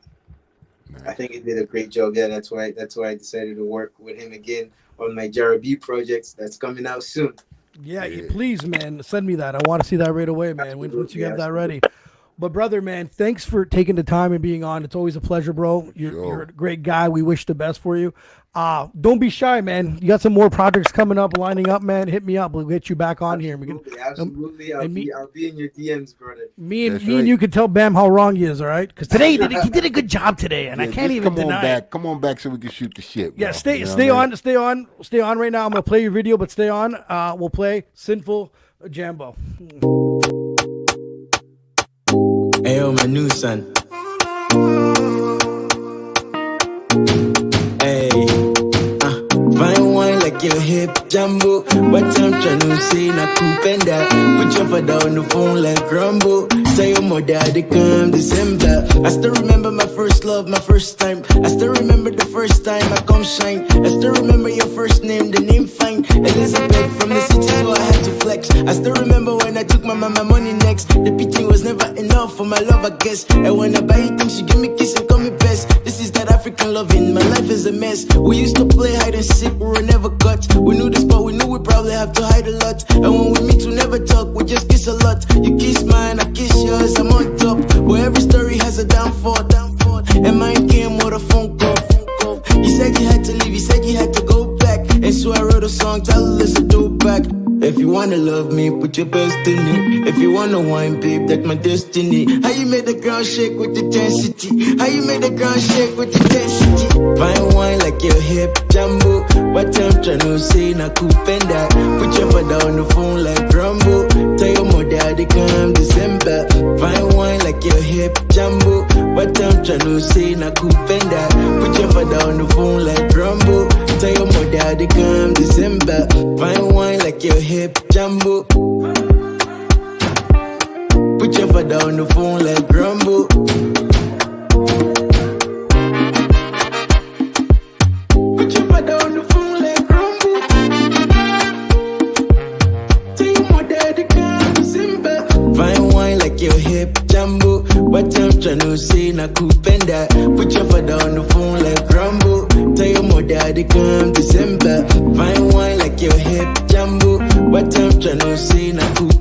Nice. I think he did a great job. Yeah, that's why I decided to work with him again on my Jarabi projects that's coming out soon. Yeah, please, man, send me that. I want to see that right away, man. Once you get that ready. But brother, man, thanks for taking the time and being on. It's always a pleasure, bro. You're a great guy. We wish the best for you. Don't be shy, man. You got some more projects coming up, lining up, man. Hit me up. We'll get you back on here. Absolutely. I'll be in your DMs, brother. Me and you can tell Bam how wrong he is, all right? Because today he did a good job today, and I can't even deny it. Come on back so we can shoot the shit, bro. Yeah, stay on right now. I'm gonna play your video, but stay on. We'll play Sinful Jambo. Ayo, my new son. Hey, fine wine like your hip jumbo. What I'm trying to say, na kupenda. Put your father on the phone like Rumble. Tell your mother they come December. I still remember my first love, my first time. I still remember the first time I come shine. I still remember your first name, the name fine. Elizabeth from the city, so I had to flex. I still remember when I took my mama money next. The beating was never enough for my love, I guess. And when I buy it, things she give me kiss and call me best. This is that African loving, my life is a mess. We used to play hide and seek, we were never caught. We knew the spot, we knew we probably have to hide a lot. And when we meet, we never talk, we just kiss a lot. You kiss mine, I kiss yours, I'm on top. But every story has a downfall. And mine came with a phone call. You said you had to leave, you said you had to go back. And so I wrote a song, tell us to do back. If you wanna love me, put your best in it. If you wanna wine, babe, that's my destiny. How you made the ground shake with the intensity? How you made the ground shake with the intensity? Fine wine like your hip jumbo. What I'm tryna say, na kupenda. Put your father on the phone like Rumble. Tell your mother they come December. Fine wine like your hip jumbo. What I'm tryna say, na kupenda. Put your father on the phone like Rumble. Tell your mother they come December. Fine wine like your hip jumbo. Put your father on the phone like Rumble. Put your father on the phone like Rumble. Tell your mother they come December. Fine wine like your hip jumbo. What I'm tryna say, na kupenda. Put your father on the phone like Rumble. Tell your mother they come December. Fine wine like your hip jumbo. What I'm tryna say, na kupenda.